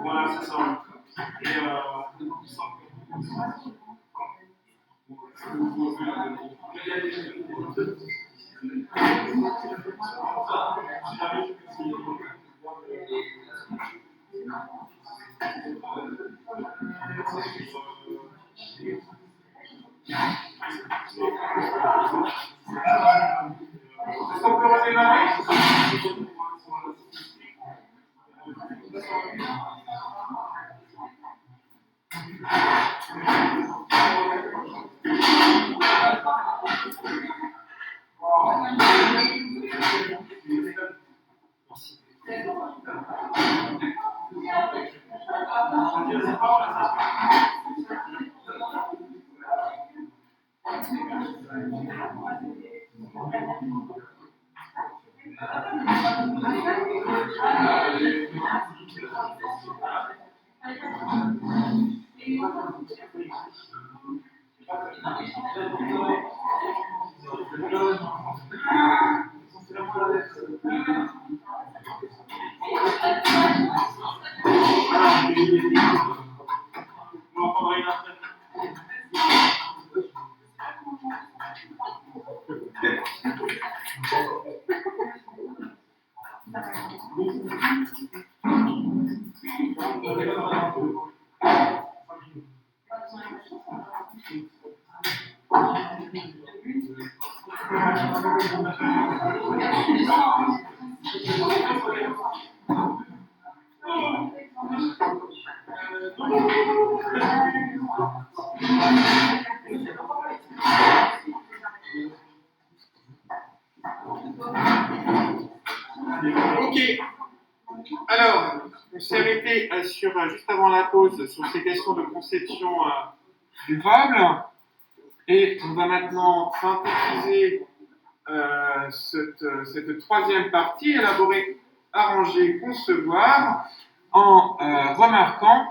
Voilà, c'est ça. Et est-ce qu'on peut redémarrer? Ok. Alors, on s'est arrêté juste avant la pause sur ces questions de conception durable. Et on va maintenant synthétiser cette troisième partie, élaborer, arranger, concevoir, en remarquant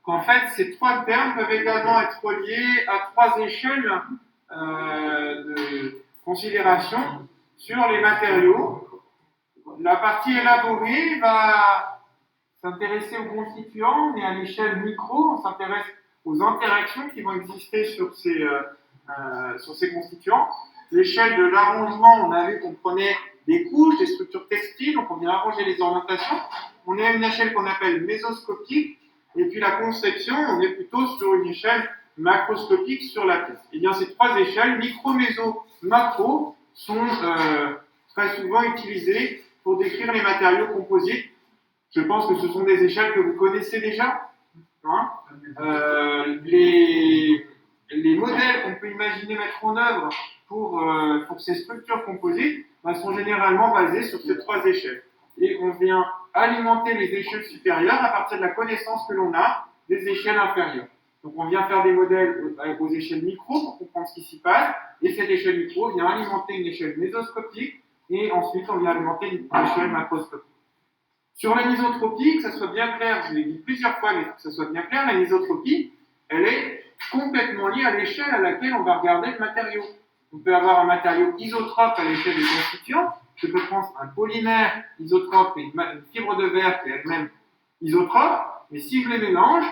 qu'en fait, ces trois termes peuvent également être reliés à trois échelles de considération sur les matériaux. La partie élaborée va s'intéresser aux constituants, mais à l'échelle micro, on s'intéresse aux interactions qui vont exister sur ces constituants. L'échelle de l'arrangement, on a vu qu'on prenait des couches, des structures textiles, donc on vient arranger les orientations. On est à une échelle qu'on appelle mésoscopique, et puis la conception, on est plutôt sur une échelle macroscopique sur la pièce. Et bien ces trois échelles, micro, méso, macro, sont très souvent utilisées pour décrire les matériaux composites. Je pense que ce sont des échelles que vous connaissez déjà. Hein, les modèles qu'on peut imaginer mettre en œuvre pour ces structures composites sont généralement basés sur ces trois échelles. Et on vient alimenter les échelles supérieures à partir de la connaissance que l'on a des échelles inférieures. Donc on vient faire des modèles aux échelles micro pour comprendre ce qui s'y passe, et cette échelle micro vient alimenter une échelle mésoscopique, et ensuite on vient alimenter une échelle macroscopique. Sur l'anisotropie, que ça soit bien clair, je l'ai dit plusieurs fois, mais que ça soit bien clair, l'anisotropie, elle est complètement liée à l'échelle à laquelle on va regarder le matériau. On peut avoir un matériau isotrope à l'échelle des constituants. Je peux prendre un polymère isotrope et une fibre de verre qui est elle-même isotrope, mais si je les mélange,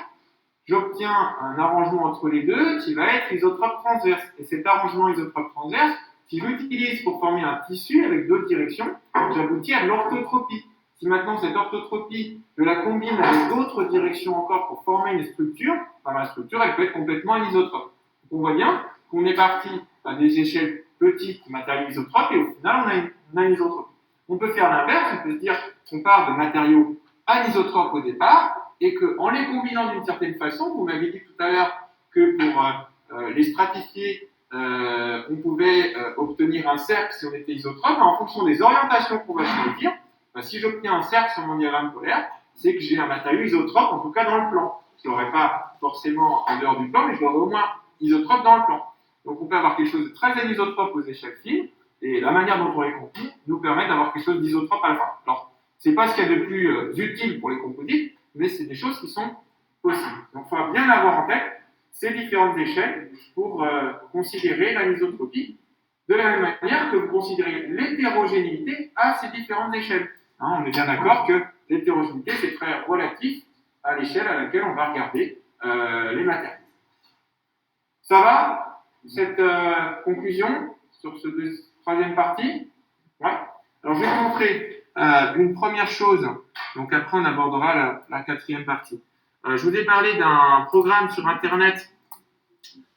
j'obtiens un arrangement entre les deux qui va être isotrope transverse. Et cet arrangement isotrope transverse, si je l'utilise pour former un tissu avec d'autres directions, j'aboutis à de l'orthotropie. Si maintenant cette orthotropie, je la combine avec d'autres directions encore pour former une structure, ma structure, elle peut être complètement anisotrope. Donc on voit bien qu'on est parti à des échelles petites matériaux isotropes et au final on a une anisotropie. On peut faire l'inverse, on peut se dire qu'on part de matériaux anisotropes au départ et qu'en les combinant d'une certaine façon, vous m'avez dit tout à l'heure que pour les stratifier, on pouvait obtenir un cercle si on était isotrope, en fonction des orientations qu'on va choisir. Si j'obtiens un cercle sur mon diagramme polaire, c'est que j'ai un matériau isotrope, en tout cas dans le plan. Je ne l'aurai pas forcément en dehors du plan, mais je l'aurai au moins isotrope dans le plan. Donc on peut avoir quelque chose de très anisotrope aux échelles fines, et la manière dont on les combine nous permet d'avoir quelque chose d'isotrope à la fin. Alors, ce n'est pas ce qu'il y a de plus utile pour les composites, mais c'est des choses qui sont possibles. Donc il faut bien avoir en tête ces différentes échelles pour considérer l'anisotropie, de la même manière que vous considérez l'hétérogénéité à ces différentes échelles. Hein, on est bien d'accord que l'hétérogénéité, c'est très relatif à l'échelle à laquelle on va regarder les matériaux. Ça va, cette conclusion sur cette troisième partie? Ouais. Alors, je vais vous montrer une première chose. Donc, après, on abordera la quatrième partie. Je vous ai parlé d'un programme sur Internet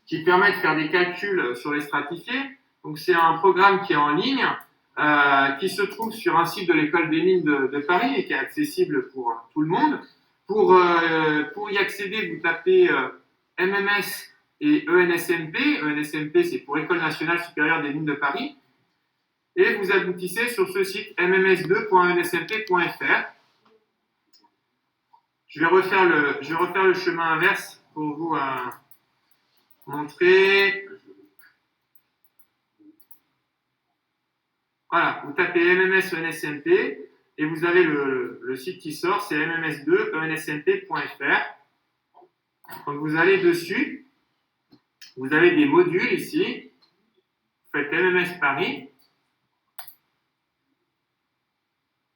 qui permet de faire des calculs sur les stratifiés. Donc, c'est un programme qui est en ligne, qui se trouve sur un site de l'école des mines de Paris et qui est accessible pour tout le monde. Pour y accéder, vous tapez MMS et ENSMP. ENSMP, c'est pour École nationale supérieure des mines de Paris. Et vous aboutissez sur ce site mms2.ensmp.fr. Je vais refaire le chemin inverse pour vous montrer. Voilà, vous tapez MMS ENSMP et vous avez le site qui sort, c'est mms2.ensmp.fr. Quand vous allez dessus, vous avez des modules ici. Vous faites MMS Paris.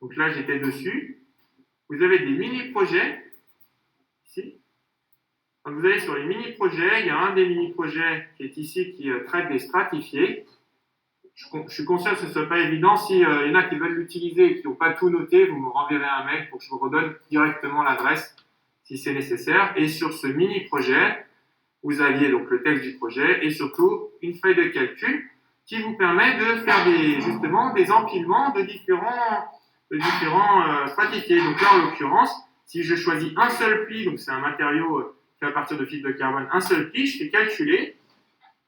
Donc là, j'étais dessus. Vous avez des mini-projets ici. Quand vous allez sur les mini-projets, il y a un des mini-projets qui est ici qui traite des stratifiés. Je suis conscient que ce ne soit pas évident. S'il y en a qui veulent l'utiliser et qui n'ont pas tout noté, vous me renverrez un mail pour que je vous redonne directement l'adresse si c'est nécessaire. Et sur ce mini-projet, vous aviez donc le texte du projet et surtout une feuille de calcul qui vous permet de faire justement des empilements de différents stratifiés. Donc là, en l'occurrence, si je choisis un seul pli, donc c'est un matériau fait à partir de fibres de carbone, un seul pli, je fais calculer.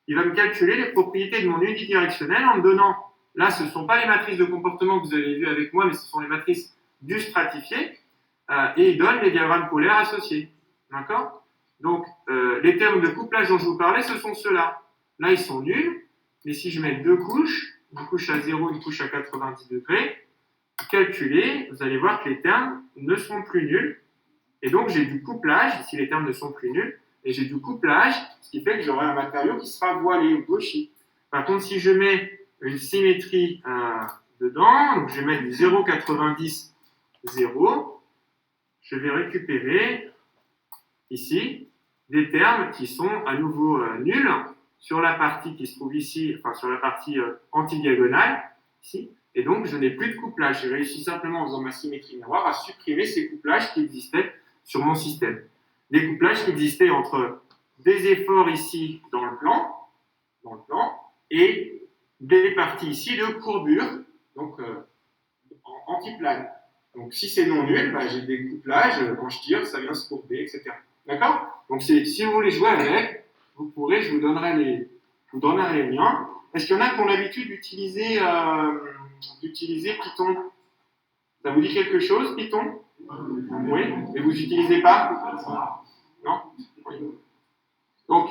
Il va me calculer les propriétés de mon unidirectionnel en me donnant, là ce ne sont pas les matrices de comportement que vous avez vues avec moi, mais ce sont les matrices du stratifié, et il donne les diagrammes polaires associés. D'accord? Donc, les termes de couplage dont je vous parlais, ce sont ceux-là. Là, ils sont nuls, mais si je mets deux couches, une couche à 0, une couche à 90 degrés, calculer, vous allez voir que les termes ne seront plus nuls, et donc j'ai du couplage, si les termes ne sont plus nuls, et j'ai du couplage, ce qui fait que j'aurai un matériau qui sera voilé ou gauchi. Par contre, si je mets une symétrie dedans, donc je vais mettre du 0,90, 0, je vais récupérer ici des termes qui sont à nouveau nuls sur la partie qui se trouve ici, enfin sur la partie antidiagonale, ici. Et donc, je n'ai plus de couplage. J'ai réussi simplement en faisant ma symétrie miroir à supprimer ces couplages qui existaient sur mon système. Des couplages qui existaient entre des efforts ici dans le plan, et des parties ici de courbure, donc en antiplane. Donc si c'est non nul, bah, j'ai des couplages, quand je tire, ça vient se courber, etc. D'accord? Donc si vous voulez jouer avec, vous pourrez, je vous donnerai les liens. Est-ce qu'il y en a qui ont l'habitude d'utiliser Python? Ça vous dit quelque chose, Python? Oui, mais vous n'utilisez pas? Non? Oui. Donc,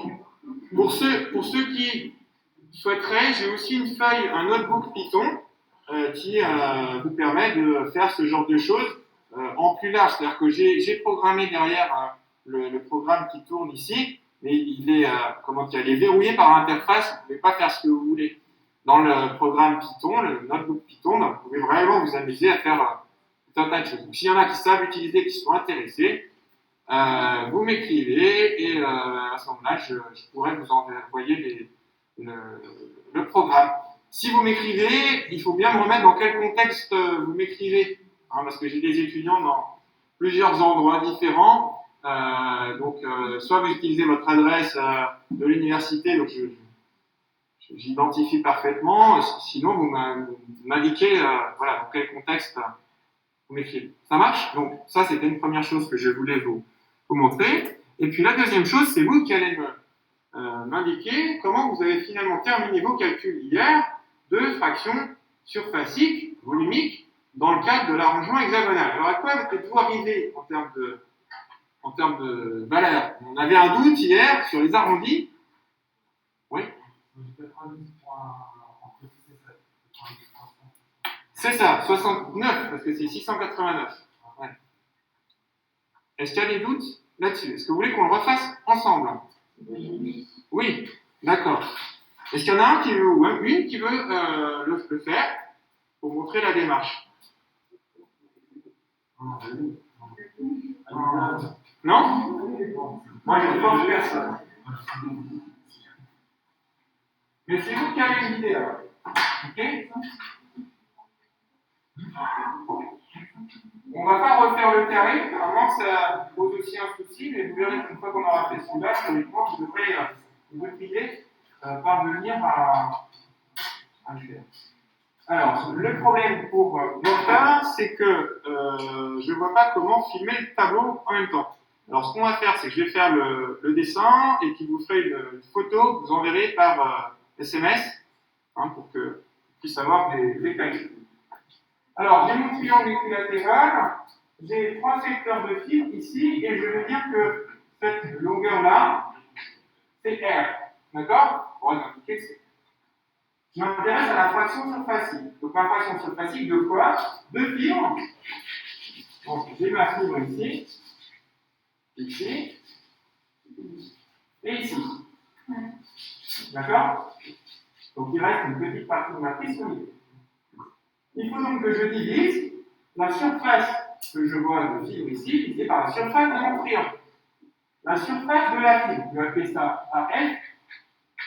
pour ceux qui souhaiteraient, j'ai aussi une feuille, un notebook Python qui vous permet de faire ce genre de choses en plus large. C'est-à-dire que j'ai programmé derrière le programme qui tourne ici, mais il est verrouillé par l'interface, vous ne pouvez pas faire ce que vous voulez. Dans le programme Python, le notebook Python, donc, vous pouvez vraiment vous amuser à faire tout un tas de choses. Donc, s'il y en a qui savent utiliser, qui sont intéressés, vous m'écrivez et à ce moment-là, je pourrais vous envoyer le programme. Si vous m'écrivez, il faut bien me remettre dans quel contexte vous m'écrivez, hein, parce que j'ai des étudiants dans plusieurs endroits différents. Donc, soit vous utilisez votre adresse de l'université, donc j'identifie parfaitement, sinon vous m'indiquez voilà, dans quel contexte vous m'écrivez. Ça marche? Donc, ça, c'était une première chose que je voulais vous montrer. Et puis, la deuxième chose, c'est vous qui allez m'indiquer comment vous avez finalement terminé vos calculs hier de fractions surfaciques, volumiques, dans le cadre de l'arrangement hexagonal. Alors, à quoi êtes-vous arrivé en termes de valeur? On avait un doute hier sur les arrondis. Oui. C'est ça, 69, parce que c'est 689. Ouais. Est-ce qu'il y a des doutes là-dessus? Est-ce que vous voulez qu'on le refasse ensemble? Oui, d'accord. Est-ce qu'il y en a un qui veut, ou une qui veut le faire pour montrer la démarche? Non? Moi, je ne pense personne. Mais c'est vous qui avez une idée, alors. Ok? On ne va pas refaire le carré, à moins que ça pose aussi un souci, mais vous verrez qu'une fois qu'on aura fait celui-là, théoriquement, vous devrez parvenir à le faire. Alors, le problème pour mon cas, c'est que je ne vois pas comment filmer le tableau en même temps. Alors, ce qu'on va faire, c'est que je vais faire le dessin et puis vous ferez une photo que vous enverrez par SMS hein, pour que vous puissiez avoir des calculs. Alors, j'ai mon triangle équilatéral, j'ai 3 secteurs de fil ici et je veux dire que cette longueur-là, c'est R. D'accord? On va indiquer que c'est. Je m'intéresse à la fraction surfacique. Donc, ma fraction surfacique de quoi? De fibre. Donc, j'ai ma fibre ici, ici, et ici. D'accord? Donc, il reste une petite partie de matrice au milieu. Il faut donc que je divise la surface que je vois de fibre ici, divisée par la surface de mon triangle. La surface de la fibre, je vais appeler ça AF,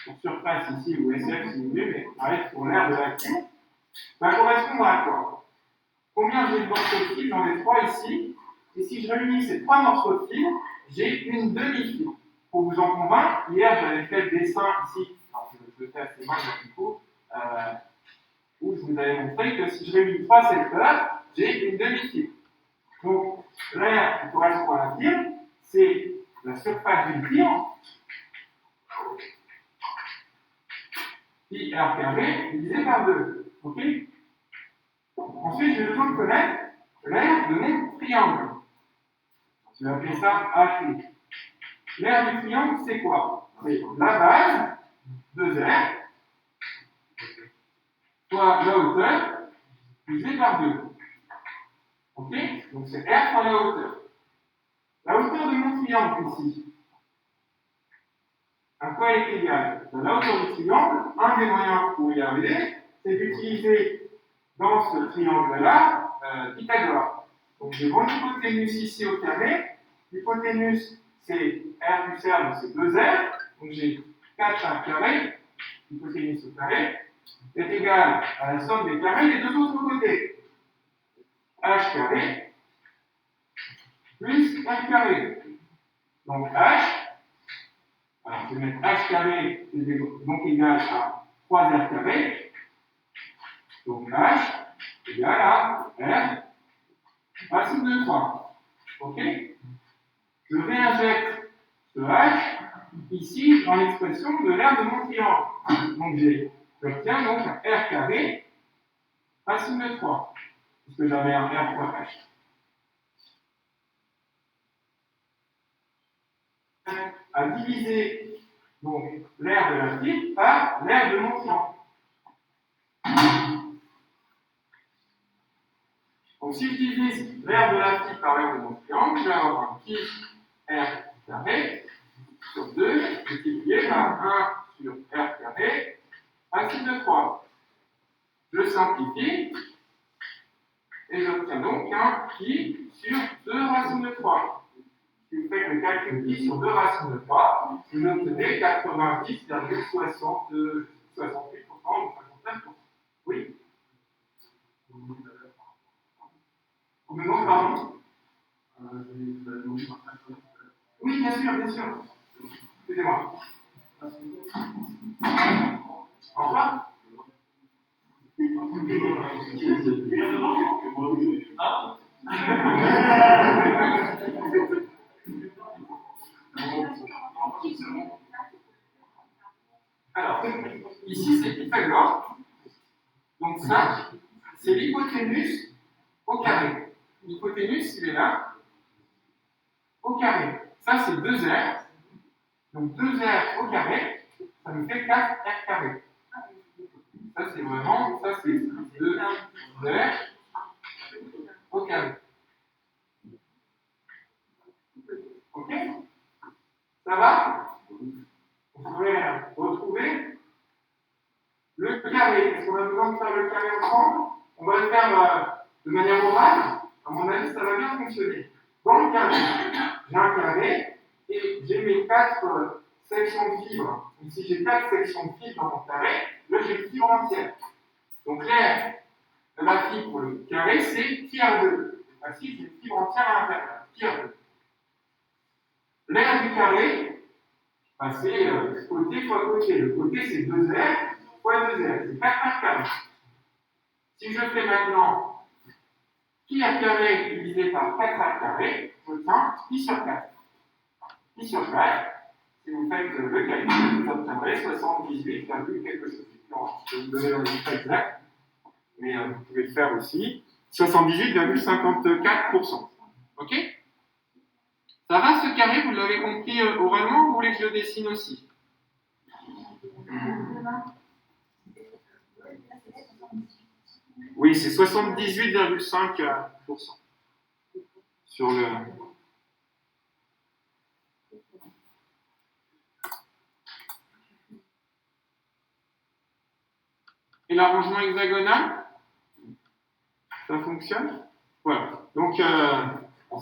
pour surface ici, ou SF si vous voulez, mais AF pour l'aire de la fibre, va correspondre à quoi? Combien j'ai de morceaux de fibre? J'en ai 3 ici. Et si je réunis ces 3 morceaux de fibre, j'ai une demi-fibre. Pour vous en convaincre, hier j'avais fait le dessin ici, alors je le fais assez mal du coup, où je vous avais montré que si je réunis 3 secteurs, j'ai une demi-fibre. Donc, l'aire qui correspond à la fibre, c'est la surface d'une fibre, pi r carré, divisé par 2. Ok? Ensuite, j'ai besoin de connaître l'aire de mon triangle. Je vais appeler ça AT. L'aire du triangle, c'est quoi? C'est la base, 2R, soit la hauteur, divisé par 2. Ok? Donc c'est R fois la hauteur. La hauteur de mon triangle ici, à quoi elle est égale? La hauteur du triangle, un des moyens pour y arriver, c'est d'utiliser dans ce triangle-là Pythagore. Donc j'ai mon hypoténuse ici au carré. L'hypoténuse, c'est R plus R, donc c'est 2R. Donc j'ai 4 à carré, hypoténuse au carré. est égale à la somme des carrés des deux autres côtés. H carré plus R carré. Donc H, alors je vais mettre H carré donc égal à 3R carré. Donc H égale à R racine de 3. Ok? Je réinjecte ce H ici dans l'expression de l'aire de mon triangle. Donc j'obtiens donc un R carré racine de 3. Puisque j'avais un R fois H. À diviser donc l'aire de la fibre par l'aire de mon triangle. Donc si je divise l'aire de la fibre par l'aire de mon triangle, je vais avoir un pi R carré sur 2 multiplié par 1 sur R carré racine de 3. Je simplifie et j'obtiens donc un pi sur 2 racines de 3. Si vous faites le calcul pi sur 2 racines de 3, vous obtenez 90,68% ou 69%. Oui. On me demande pardon. Oui, bien sûr, bien sûr. Excusez-moi. Au revoir. Alors, ici c'est Pythagore. Donc ça, c'est l'hypoténuse au carré. L'hypoténuse, il est là, au carré. Ça, c'est 2R. Donc 2R au carré, ça nous fait 4R carré. Ça, c'est vraiment, ça, c'est 2R au carré. Ok? Ça va? Vous pouvez retrouver le carré. Est-ce qu'on a besoin de faire le carré ensemble? On va le faire de manière orale. À mon avis, ça va bien fonctionner. Dans le carré, j'ai un carré et j'ai mes 4 sections de fibres. Donc, si j'ai 4 sections de fibres dans mon carré, là, j'ai une fibre entière. Donc, l'aire de la fibre pour le carré, c'est pi r 2. Ainsi, j'ai une fibre entière à l'intérieur. Pi r 2. L'aire du carré, c'est côté fois côté. Le côté, c'est 2R fois 2R. C'est 4R carré. Si je fais maintenant pi r carré divisé par 4R carré, j'obtiens pi sur 4. Pi sur 4, si vous faites le calcul, vous obtiendrez 78, quelque chose. Je vais vous donner le résultat exact, mais vous pouvez le faire aussi. 78,54%. Ok? Ça va ce carré, vous l'avez compris oralement ou vous voulez que je le dessine aussi? Oui, c'est 78,5% sur le. Et l'arrangement hexagonal, ça fonctionne? Voilà. Donc,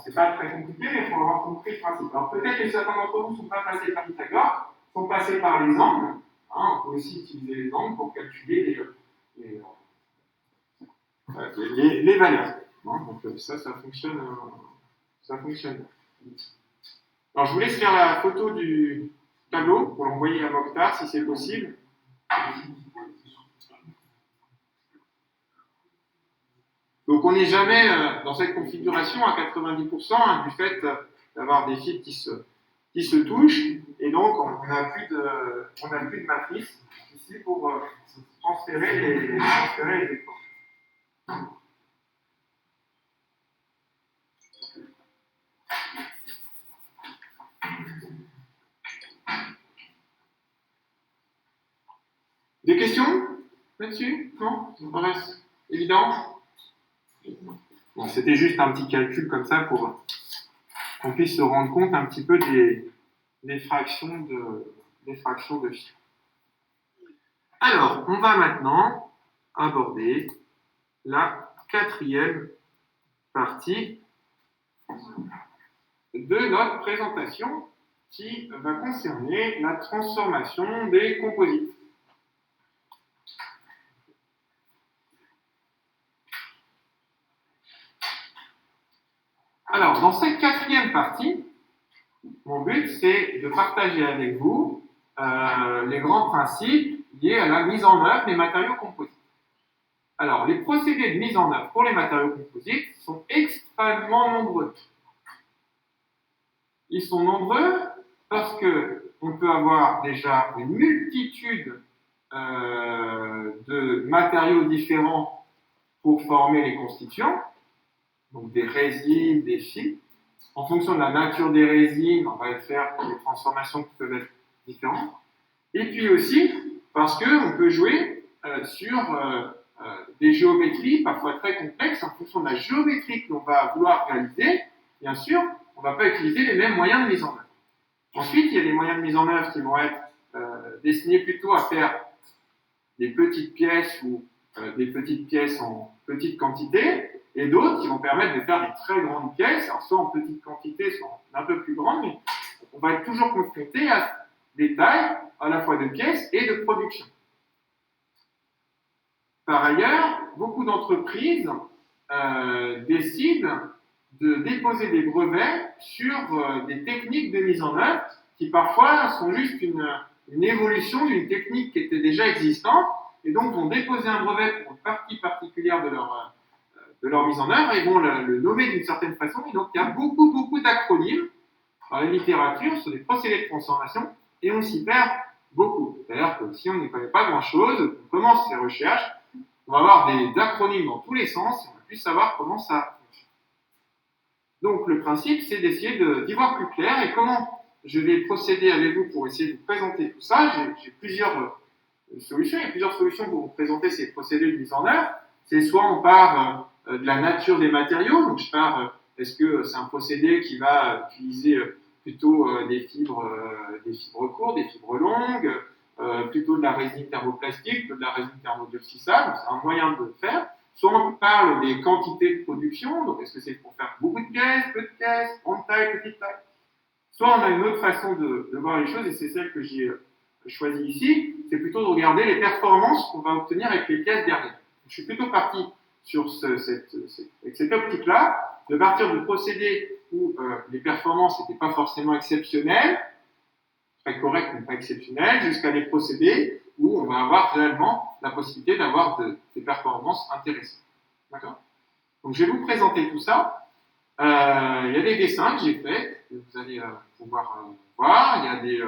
c'est pas très compliqué, mais il faut avoir compris le principe. Alors, peut-être que certains d'entre vous ne sont pas passés par Pythagore, sont passés par les angles. Hein, on peut aussi utiliser les angles pour calculer les valeurs. Hein, donc, ça fonctionne. Ça fonctionne. Alors, je vous laisse faire la photo du tableau pour l'envoyer à Mokhtar si c'est possible. Donc on n'est jamais dans cette configuration à 90% du fait d'avoir des fibres qui se touchent, et donc on n'a plus de matrice ici pour transférer les électrons. Des questions là-dessus? Non? Ça reste évident? Bon, c'était juste un petit calcul comme ça pour qu'on puisse se rendre compte un petit peu des fractions de phi. Alors, on va maintenant aborder la 4e partie de notre présentation qui va concerner la transformation des composites. Alors, dans cette quatrième partie, mon but, c'est de partager avec vous les grands principes liés à la mise en œuvre des matériaux composites. Alors, les procédés de mise en œuvre pour les matériaux composites sont extrêmement nombreux. Ils sont nombreux parce qu'on peut avoir déjà une multitude de matériaux différents pour former les constituants, donc des résines, des fibres. En fonction de la nature des résines, on va faire des transformations qui peuvent être différentes. Et puis aussi parce qu'on peut jouer sur des géométries parfois très complexes en fonction de la géométrie que l'on va vouloir réaliser. Bien sûr, on ne va pas utiliser les mêmes moyens de mise en œuvre. Ensuite, il y a des moyens de mise en œuvre qui vont être destinés plutôt à faire des petites pièces ou des petites pièces en petite quantité, et d'autres qui vont permettre de faire des très grandes pièces, alors soit en petite quantité, soit un peu plus grande, mais on va être toujours confronté à des tailles à la fois de pièces et de production. Par ailleurs, beaucoup d'entreprises décident de déposer des brevets sur des techniques de mise en œuvre qui parfois sont juste une évolution d'une technique qui était déjà existante, et donc vont déposer un brevet pour une partie particulière de leur mise en œuvre et vont le nommer d'une certaine façon. Et donc il y a beaucoup d'acronymes dans la littérature sur des procédés de transformation et on s'y perd beaucoup. C'est-à-dire que si on n'y connaît pas grand-chose, on commence ces recherches, on va avoir des acronymes dans tous les sens et on va plus savoir comment ça fonctionne. Donc le principe, c'est d'essayer d'y voir plus clair. Et comment je vais procéder avec vous pour essayer de vous présenter tout ça? J'ai plusieurs solutions. Il y a plusieurs solutions pour vous présenter ces procédés de mise en œuvre. C'est soit on part de la nature des matériaux, donc je pars, est-ce que c'est un procédé qui va utiliser plutôt des fibres courtes, des fibres longues, plutôt de la résine thermoplastique, plutôt de la résine thermodurcissable, c'est un moyen de le faire. Soit on parle des quantités de production, donc est-ce que c'est pour faire beaucoup de pièces, peu de pièces, grande taille, petite taille. Soit on a une autre façon de voir les choses, et c'est celle que j'ai choisie ici, c'est plutôt de regarder les performances qu'on va obtenir avec les pièces derrière. Je suis plutôt parti sur cette optique-là, de partir de procédés où les performances n'étaient pas forcément exceptionnelles, très correctes mais pas exceptionnelles, jusqu'à des procédés où on va avoir réellement la possibilité d'avoir des performances intéressantes. D'accord? Donc je vais vous présenter tout ça. Il y a des dessins que j'ai faits, que vous allez pouvoir voir. Il y a des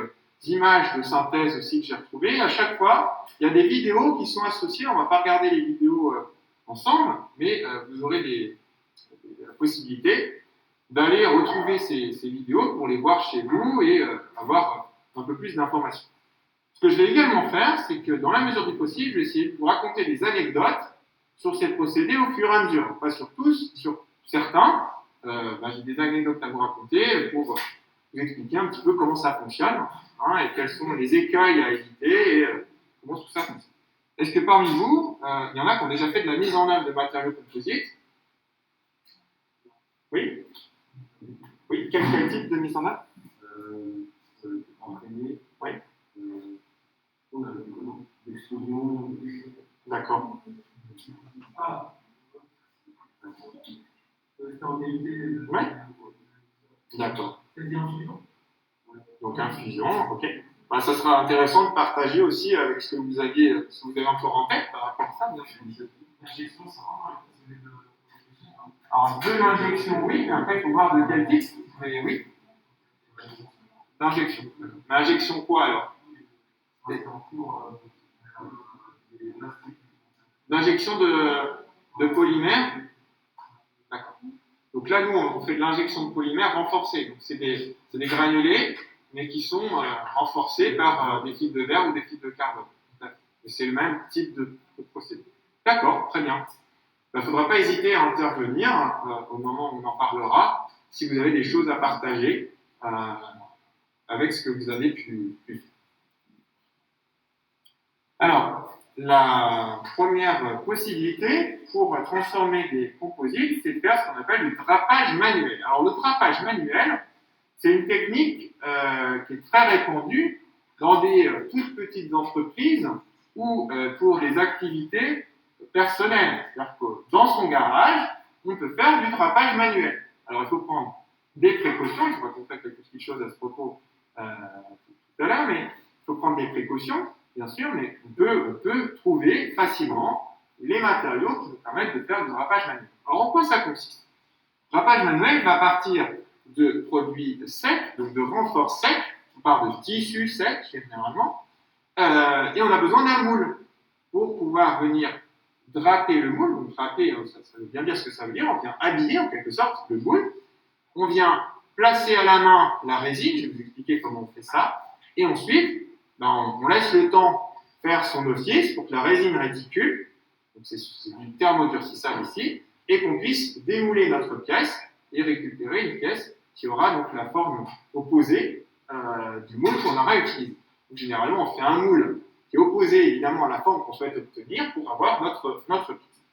images de synthèse aussi que j'ai retrouvées. À chaque fois, il y a des vidéos qui sont associées. On ne va pas regarder les vidéos ensemble, mais vous aurez la possibilité d'aller retrouver ces vidéos pour les voir chez vous et avoir un peu plus d'informations. Ce que je vais également faire, c'est que dans la mesure du possible, je vais essayer de vous raconter des anecdotes sur ces procédés au fur et à mesure. Pas sur tous, sur certains. J'ai des anecdotes à vous raconter pour vous expliquer un petit peu comment ça fonctionne et quels sont les écueils à éviter et comment tout ça fonctionne. Est-ce que parmi vous, il y en a qui ont déjà fait de la mise en œuvre de matériaux composites? Oui? Oui, quel type de mise en œuvre? Entraîner. Oui. L'explosion. D'accord. Ah. En qualité. Oui. D'accord. Donc infusion, ok. Ça sera intéressant de partager aussi avec ce que vous avez encore en tête par rapport à ça, bien sûr. L'injection, ça va. Alors, de l'injection, oui, mais après, il faut voir de quel type. Mais oui. L'injection. Mais injection quoi alors? L'injection de polymère. D'accord. Donc là, nous, on fait de l'injection de polymère renforcée. Donc, c'est des granulés, mais qui sont renforcés par des fibres de verre ou des fibres de carbone. Et c'est le même type de procédé. D'accord, très bien. Il ne faudra pas hésiter à intervenir au moment où on en parlera, si vous avez des choses à partager avec ce que vous avez pu faire. Alors, la première possibilité pour transformer des composites, c'est de faire ce qu'on appelle du drapage manuel. Alors, le drapage manuel, c'est une technique qui est très répandue dans des toutes petites entreprises ou pour des activités personnelles. C'est-à-dire que dans son garage, on peut faire du drapage manuel. Alors il faut prendre des précautions, je vais raconter quelques petites choses à ce propos tout à l'heure, mais il faut prendre des précautions, bien sûr, mais on peut trouver facilement les matériaux qui nous permettent de faire du drapage manuel. Alors en quoi ça consiste? Le drapage manuel va partir de produits secs, donc de renforts secs, on parle de tissu sec généralement, et on a besoin d'un moule pour pouvoir venir draper le moule. Donc draper, ça veut bien dire ce que ça veut dire, on vient habiller en quelque sorte le moule, on vient placer à la main la résine, je vais vous expliquer comment on fait ça, et ensuite on laisse le temps faire son office pour que la résine réticule, donc c'est du thermodurcissage ici, et qu'on puisse démouler notre pièce et récupérer une pièce qui aura donc la forme opposée du moule qu'on aura utilisé. Donc, généralement, on fait un moule qui est opposé évidemment à la forme qu'on souhaite obtenir pour avoir notre pièce.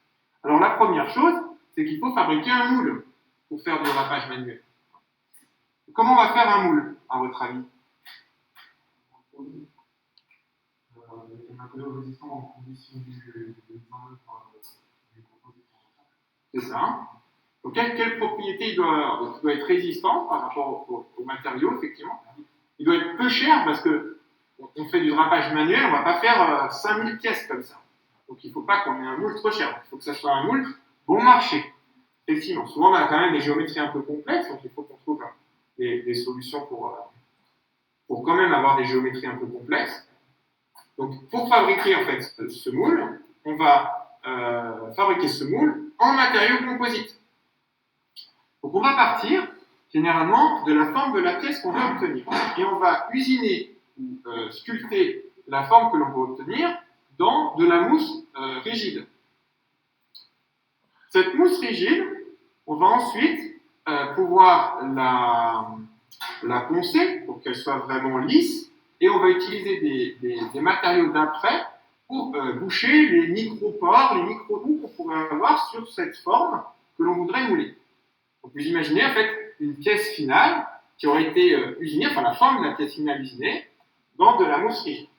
Alors la première chose, c'est qu'il faut fabriquer un moule pour faire du drapage manuel. Comment on va faire un moule, à votre avis? Les matériaux résistants en condition du C'est ça. Donc, quelle propriété il doit avoir? Il doit être résistant par rapport aux matériaux, effectivement. Il doit être peu cher parce que on fait du drapage manuel, on ne va pas faire 5000 pièces comme ça. Donc il ne faut pas qu'on ait un moule trop cher. Il faut que ça soit un moule bon marché. Effectivement, souvent on a quand même des géométries un peu complexes, donc il faut qu'on trouve des solutions pour quand même avoir des géométries un peu complexes. Donc pour fabriquer en fait ce moule, on va fabriquer ce moule en matériaux composites. Donc on va partir généralement de la forme de la pièce qu'on veut obtenir. Et on va usiner ou sculpter la forme que l'on veut obtenir dans de la mousse rigide. Cette mousse rigide, on va ensuite pouvoir la poncer pour qu'elle soit vraiment lisse et on va utiliser des matériaux d'après pour boucher les micro-pores, les micro-trous qu'on pourrait avoir sur cette forme que l'on voudrait mouler. Donc vous imaginez en fait une pièce finale qui aurait été usinée, enfin la forme de la pièce finale usinée, dans de la mousse rigide.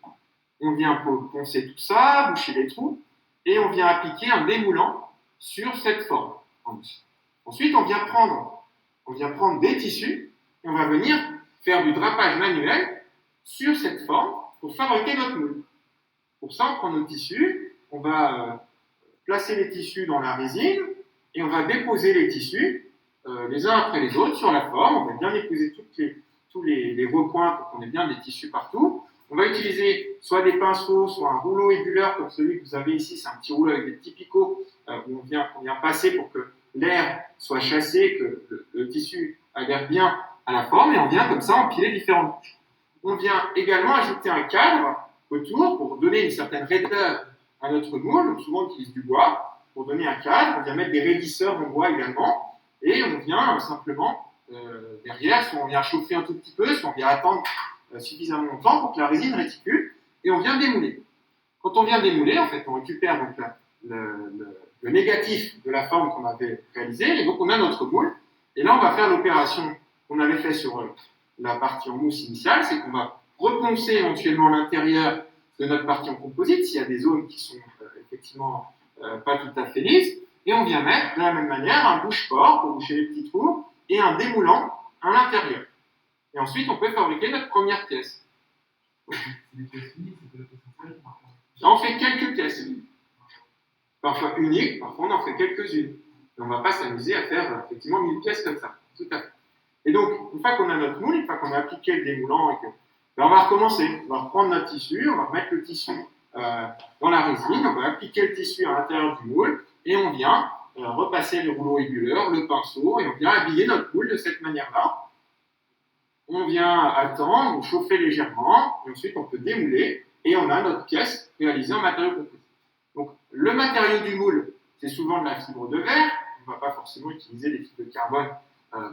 On vient poncer tout ça, boucher les trous, et on vient appliquer un démoulant sur cette forme. Ensuite, on vient prendre des tissus, et on va venir faire du drapage manuel sur cette forme pour fabriquer notre moule. Pour ça, on prend nos tissus, on va placer les tissus dans la résine, et on va déposer les tissus les uns après les autres sur la forme. On va bien déposer tous les recoins pour qu'on ait bien des tissus partout. On va utiliser soit des pinceaux, soit un rouleau ébuleur comme celui que vous avez ici. C'est un petit rouleau avec des petits picots où on vient passer pour que l'air soit chassé, que le tissu adhère bien à la forme. Et on vient comme ça empiler différentes couches. On vient également ajouter un cadre autour pour donner une certaine raideur à notre moule. Donc souvent on utilise du bois pour donner un cadre. On vient mettre des raidisseurs en bois également. Et on vient simplement derrière, soit on vient chauffer un tout petit peu, soit on vient attendre suffisamment longtemps pour que la résine réticule, et on vient démouler. Quand on vient démouler, en fait, on récupère donc le négatif de la forme qu'on avait réalisée, et donc on a notre moule. Et là, on va faire l'opération qu'on avait fait sur la partie en mousse initiale, c'est qu'on va reponcer éventuellement l'intérieur de notre partie en composite, s'il y a des zones qui sont effectivement pas tout à fait lisses, et on vient mettre de la même manière un bouche-port pour boucher les petits trous et un démoulant à l'intérieur. Et ensuite, on peut fabriquer notre première pièce. Là, on fait quelques pièces. Parfois uniques, parfois on en fait quelques-unes. Et on ne va pas s'amuser à faire effectivement 1000 pièces comme ça. Tout à fait. Et donc, une fois qu'on a notre moule, une fois qu'on a appliqué le démoulant, on va recommencer. On va reprendre notre tissu, on va mettre le tissu dans la résine, on va appliquer le tissu à l'intérieur du moule, et on vient repasser le rouleau ébuleur, le pinceau, et on vient habiller notre moule de cette manière-là. On vient attendre, chauffer légèrement, et ensuite on peut démouler, et on a notre pièce réalisée en matériau composite. Donc le matériau du moule, c'est souvent de la fibre de verre, on ne va pas forcément utiliser des fibres de carbone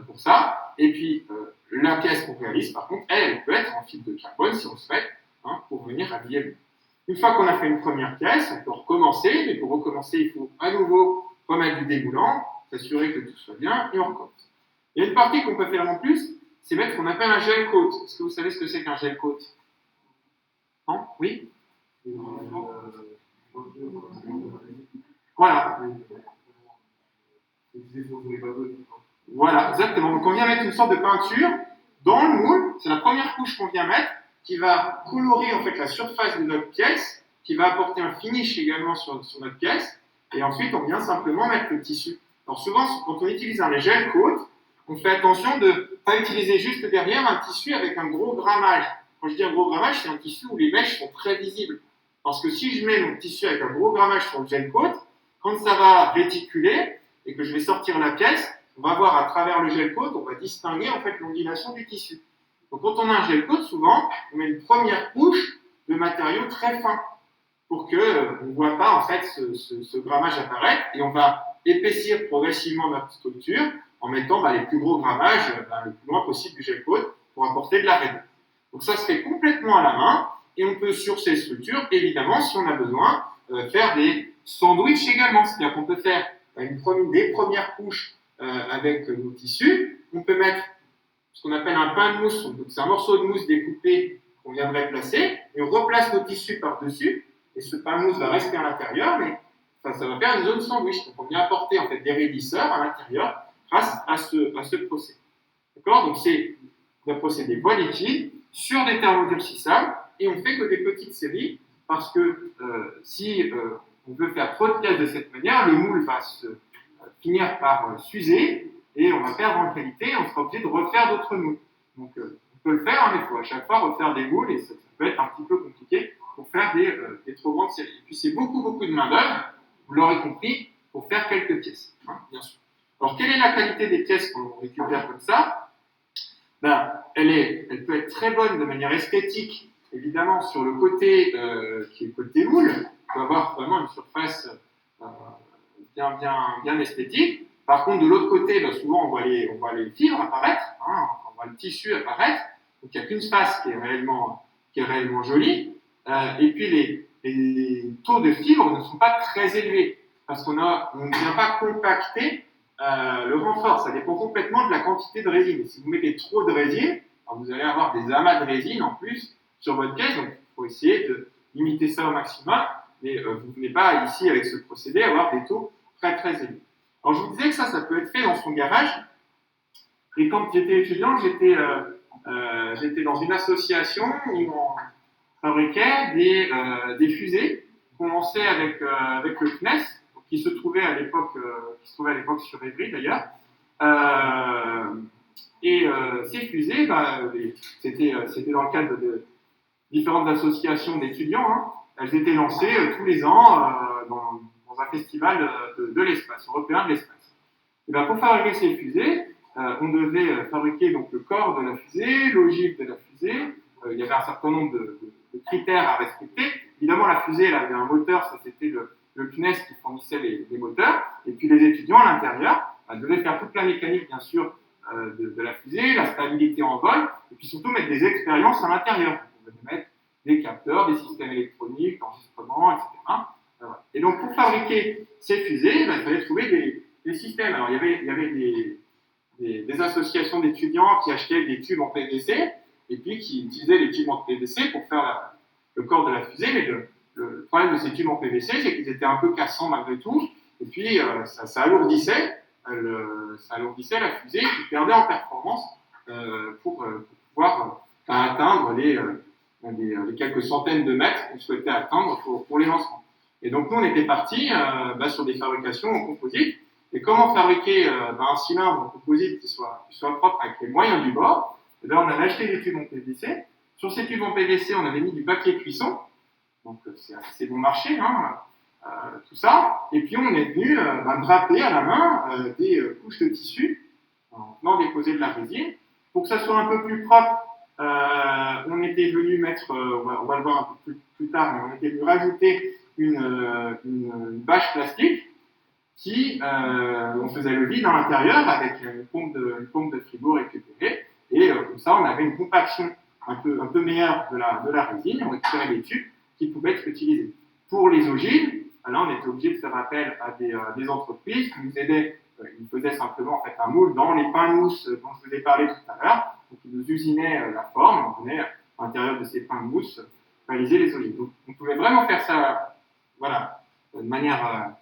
pour ça, et puis la pièce qu'on réalise, par contre, elle peut être en fibre de carbone si on le souhaite, pour venir habiller le moule. Une fois qu'on a fait une première pièce, on peut recommencer, mais pour recommencer, il faut à nouveau remettre du démoulant, s'assurer que tout soit bien, et on recommence. Il y a une partie qu'on peut faire en plus, c'est mettre ce qu'on appelle un gel coat. Est-ce que vous savez ce que c'est qu'un gel coat? Non? Oui? Voilà. Voilà, exactement. Donc on vient mettre une sorte de peinture dans le moule, c'est la première couche qu'on vient mettre, qui va colorer en fait la surface de notre pièce, qui va apporter un finish également sur notre pièce, et ensuite on vient simplement mettre le tissu. Alors souvent, quand on utilise un gel coat, on fait attention de ne pas utiliser juste derrière un tissu avec un gros grammage. Quand je dis un gros grammage, c'est un tissu où les mèches sont très visibles. Parce que si je mets mon tissu avec un gros grammage sur le gel coat, quand ça va réticuler et que je vais sortir la pièce, on va voir à travers le gel coat, on va distinguer en fait l'ondulation du tissu. Donc quand on a un gel coat, souvent, on met une première couche de matériau très fin pour qu'on ne voit pas en fait ce grammage apparaître, et on va épaissir progressivement notre structure en mettant les plus gros grammages le plus loin possible du gel coat pour apporter de la raideur. Donc ça se fait complètement à la main, et on peut sur ces structures, évidemment, si on a besoin, faire des sandwichs également. C'est-à-dire qu'on peut faire des premières couches avec nos tissus. On peut mettre ce qu'on appelle un pain de mousse. Donc c'est un morceau de mousse découpé qu'on viendrait placer, et on replace nos tissus par-dessus, et ce pain de mousse va rester à l'intérieur, mais ça va faire une zone sandwich. Donc on vient apporter en fait des raidisseurs à l'intérieur grâce à ce procédé. D'accord? Donc c'est un procédé bois liquide sur des thermodurcissables, et on fait que des petites séries, parce que si on veut faire trop de pièces de cette manière, le moule va finir par s'user, et on va perdre en qualité, et on sera obligé de refaire d'autres moules. Donc on peut le faire, mais il faut à chaque fois refaire des moules, et ça peut être un petit peu compliqué pour faire des trop grandes séries. Et puis c'est beaucoup de main-d'œuvre, vous l'aurez compris, pour faire quelques pièces, bien sûr. Alors quelle est la qualité des pièces qu'on récupère comme ça? Elle peut être très bonne de manière esthétique, évidemment, sur le côté qui est le côté moule. On peut avoir vraiment une surface bien esthétique. Par contre, de l'autre côté, souvent on voit les fibres apparaître, on voit le tissu apparaître. Donc il n'y a qu'une face qui est réellement jolie. Et puis les taux de fibres ne sont pas très élevés, parce qu'on ne vient pas compacter le renfort. Ça dépend complètement de la quantité de résine. Et si vous mettez trop de résine, alors vous allez avoir des amas de résine en plus sur votre pièce, donc il faut essayer de limiter ça au maximum, mais vous ne venez pas ici avec ce procédé avoir des taux très élevés. Alors je vous disais que ça peut être fait dans son garage, et quand j'étais étudiant, j'étais dans une association où on fabriquait des fusées qu'on lançait avec le CNES, qui se trouvait à l'époque sur Évry d'ailleurs. Ces fusées, c'était dans le cadre de différentes associations d'étudiants. Elles étaient lancées tous les ans dans un festival de l'espace, européen de l'espace. Et pour fabriquer ces fusées, on devait fabriquer donc le corps de la fusée, l'ogive de la fusée. Il y avait un certain nombre de critères à respecter. Évidemment, la fusée, elle avait un moteur, ça c'était le CNES qui fournissait les moteurs. Et puis les étudiants à l'intérieur devaient faire toute la mécanique, bien sûr, de la fusée, la stabilité en vol, et puis surtout mettre des expériences à l'intérieur. On devait mettre des capteurs, des systèmes électroniques, d'enregistrement, etc. Voilà. Et donc pour fabriquer ces fusées, il fallait trouver des systèmes. Alors il y avait des associations d'étudiants qui achetaient des tubes en PVC, et puis qui utilisaient les tubes en PVC pour faire le corps de la fusée, mais le problème de ces tubes en PVC, c'est qu'ils étaient un peu cassants malgré tout, et puis ça alourdissait la fusée, qui perdait en performance pour pouvoir atteindre les quelques centaines de mètres qu'on souhaitait atteindre pour les lancements. Et donc nous, on était partis sur des fabrications en composite. Et comment fabriquer un cylindre en composite qui soit propre avec les moyens du bord? Et on avait acheté des tubes en PVC. Sur ces tubes en PVC, on avait mis du papier cuisson. Donc c'est assez bon marché, tout ça. Et puis on est venu draper à la main des couches de tissu en venant déposer de la résine. Pour que ça soit un peu plus propre, on était venu mettre, on va le voir un peu plus tard, mais on était venu rajouter une bâche plastique qui, on faisait le vide à l'intérieur avec une pompe de frigo récupérée, et comme ça on avait une compaction un peu meilleure de la résine, et on récupérait les tubes qui pouvaient être utilisés. Pour les ogives, là on était obligé de faire appel à des entreprises qui nous aidaient, ils faisaient simplement en fait un moule dans les pains de mousse dont je vous ai parlé tout à l'heure, donc ils nous usinaient la forme, et on venait à l'intérieur de ces pains de mousse réaliser les ogives. Donc on pouvait vraiment faire ça de manière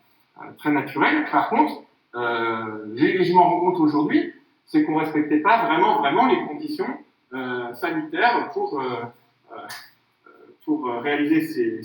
très naturelle. Par contre, je m'en rends compte aujourd'hui, c'est qu'on ne respectait pas vraiment les conditions sanitaires pour réaliser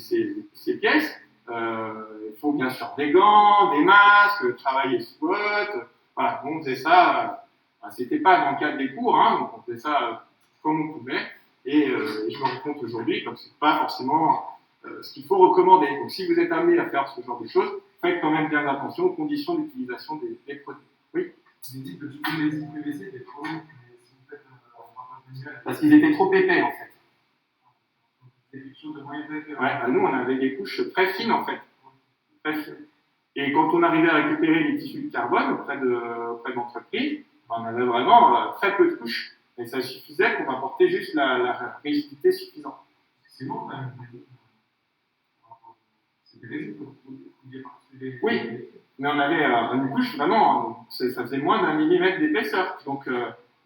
ces pièces. Il faut bien sûr des gants, des masques, travailler squat. Voilà, on faisait ça. C'était pas dans le cadre des cours, hein, donc on faisait ça comme on pouvait. Et je me rends compte aujourd'hui que c'est pas forcément ce qu'il faut recommander. Donc si vous êtes amené à faire ce genre de choses, faites quand même bien attention aux conditions d'utilisation des produits. Oui. Vous dites que tous les PVC étaient trop longs, mais si vous faites parce qu'ils étaient trop épais en fait. C'est quelque chose de moins épais. Ouais, nous on avait des couches très fines en fait. Très fines. Et quand on arrivait à récupérer les tissus de carbone auprès d'entreprises, on avait vraiment très peu de couches. Et ça suffisait pour apporter juste la rigidité suffisante. C'est lourd quand même. C'est des oui, mais on avait une couche vraiment, ça faisait moins d'1 millimètre d'épaisseur. Donc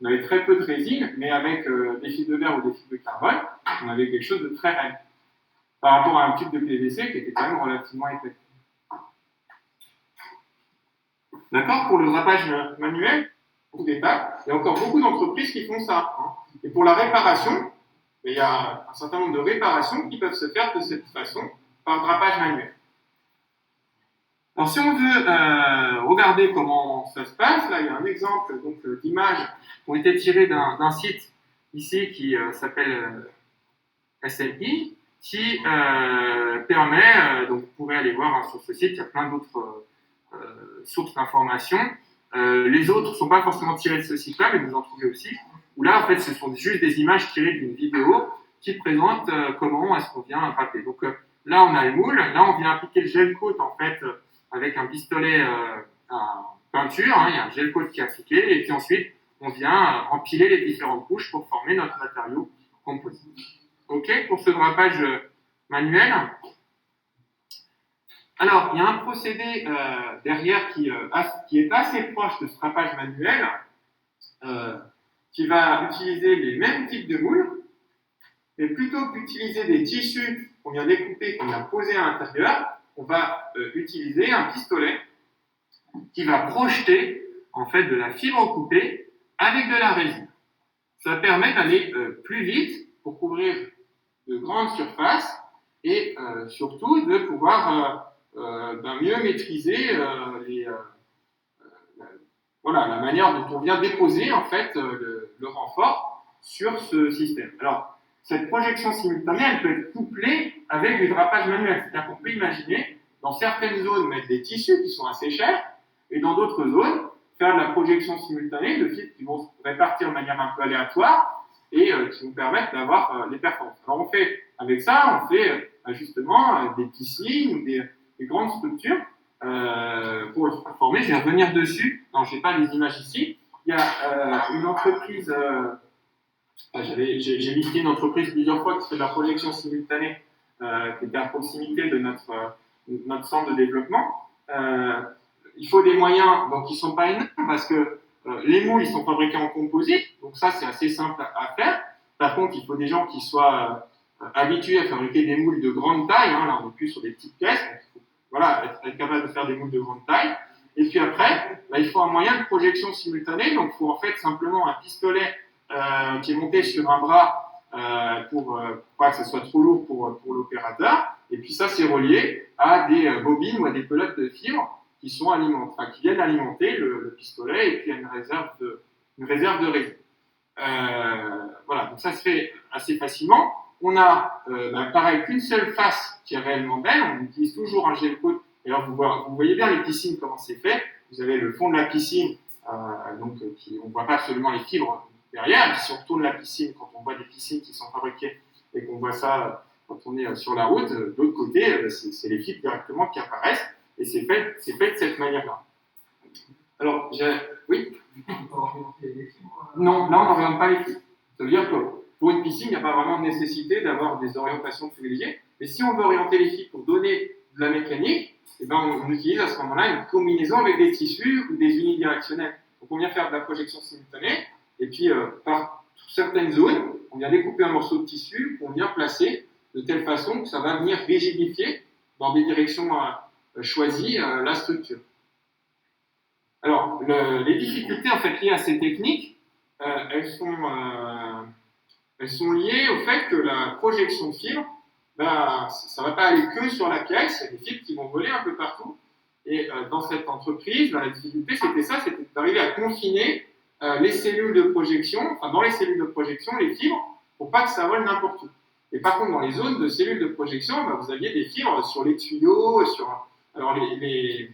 on avait très peu de résine, mais avec des fibres de verre ou des fibres de carbone, on avait quelque chose de très raide. Par rapport à un tube de PVC qui était quand même relativement épais. D'accord? Pour le drapage manuel, beaucoup d'étapes, il y a encore beaucoup d'entreprises qui font ça. Hein. Et pour la réparation, il y a un certain nombre de réparations qui peuvent se faire de cette façon, par drapage manuel. Alors si on veut regarder comment ça se passe, là il y a un exemple d'images qui ont été tirées d'un site ici qui s'appelle SMI, qui permet, donc vous pourrez aller voir sur ce site, il y a plein d'autres sources d'informations. Les autres ne sont pas forcément tirées de ce site-là, mais vous en trouvez aussi, où là en fait ce sont juste des images tirées d'une vidéo qui présentent comment est-ce qu'on vient draper. Donc là on a le moule, là on vient appliquer le gel coat en fait avec un pistolet à peinture, hein, il y a un gel coat qui est appliqué, et puis ensuite on vient empiler les différentes couches pour former notre matériau composite. OK, pour ce drapage manuel. Alors, il y a un procédé derrière qui est assez proche de ce drapage manuel, qui va utiliser les mêmes types de moules, mais plutôt qu'utiliser des tissus qu'on vient découper, qu'on vient poser à l'intérieur, on va utiliser un pistolet qui va projeter en fait de la fibre coupée avec de la résine. Ça permet d'aller plus vite pour couvrir de grandes surfaces et surtout de pouvoir mieux maîtriser la manière dont on vient déposer en fait le renfort sur ce système. Alors, cette projection simultanée, elle peut être couplée avec du drapage manuel. C'est-à-dire qu'on peut imaginer, dans certaines zones, mettre des tissus qui sont assez chers, et dans d'autres zones, faire de la projection simultanée de fibres qui vont se répartir de manière un peu aléatoire et qui nous permettent d'avoir les performances. Alors, avec ça, on fait justement des piscines ou des grandes structures pour le former. Je vais revenir dessus. Non, je n'ai pas les images ici. Il y a une entreprise... j'ai visité une entreprise plusieurs fois qui fait de la projection simultanée, qui était à proximité de notre centre de développement. Il faut des moyens, donc ils ne sont pas énormes, parce que les moules, ils sont fabriqués en composite, donc ça, c'est assez simple à faire. Par contre, il faut des gens qui soient habitués à fabriquer des moules de grande taille. Hein, là, on n'est plus sur des petites pièces, donc il faut être capable de faire des moules de grande taille. Et puis après, il faut un moyen de projection simultanée, donc il faut en fait simplement un pistolet qui est monté sur un bras pour pas que ce soit trop lourd pour l'opérateur. Et puis ça, c'est relié à des bobines ou à des pelotes de fibres qui viennent alimenter le pistolet et puis à une réserve de résine. Voilà, donc ça se fait assez facilement. On a pareil qu'une seule face qui est réellement belle. On utilise toujours un gel coat. Et alors vous voyez bien les piscines comment c'est fait. Vous avez le fond de la piscine, on ne voit pas absolument les fibres derrière. Et puis si on retourne la piscine, quand on voit des piscines qui sont fabriquées et qu'on voit ça quand on est sur la route, de l'autre côté, c'est les fibres directement qui apparaissent. Et c'est fait de cette manière-là. Alors, oui. Non, là, on n'oriente pas les fibres. Ça veut dire que pour une piscine, il n'y a pas vraiment de nécessité d'avoir des orientations privilégiées. Mais si on veut orienter les fibres pour donner de la mécanique, eh ben, on utilise à ce moment-là une combinaison avec des tissus ou des unidirectionnels. Donc, on vient faire de la projection simultanée. Et puis, par certaines zones, on vient découper un morceau de tissu qu'on vient placer de telle façon que ça va venir rigidifier dans des directions choisies la structure. Alors, les difficultés en fait, liées à ces techniques, elles sont liées au fait que la projection de fibres, ben, ça ne va pas aller que sur la pièce, il y a des fibres qui vont voler un peu partout. Et dans cette entreprise, ben, la difficulté, c'était ça, c'était d'arriver à confiner les cellules de projection, enfin dans les cellules de projection, les fibres, pour pas que ça vole n'importe où. Et par contre, dans les zones de cellules de projection, ben, vous aviez des fibres sur les tuyaux, alors les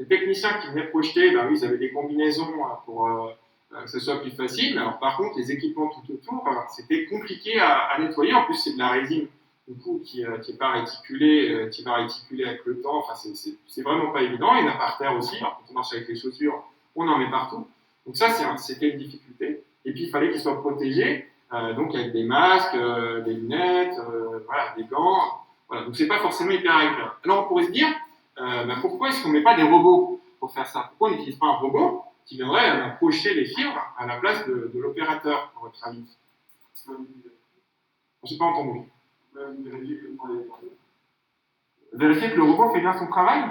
techniciens qui venaient projeter, ben, oui, ils avaient des combinaisons pour que ce soit plus facile. Alors, par contre, les équipements tout autour, c'était compliqué à nettoyer. En plus, c'est de la résine du coup, qui n'est pas réticulée, qui va réticuler avec le temps. Enfin, c'est vraiment pas évident. Il y en a par terre aussi. Alors, quand on marche avec les chaussures, on en met partout. Donc ça, c'était une difficulté. Et puis, il fallait qu'ils soient protégés, donc avec des masques, des lunettes, voilà, des gants. Voilà. Donc, c'est pas forcément hyper agréable. Alors, on pourrait se dire, pourquoi est-ce qu'on ne met pas des robots pour faire ça? Pourquoi on n'utilise pas un robot qui viendrait pocher les fibres à la place de l'opérateur, à votre avis? Je n'ai pas entendu. Vérifier que le robot fait bien son travail?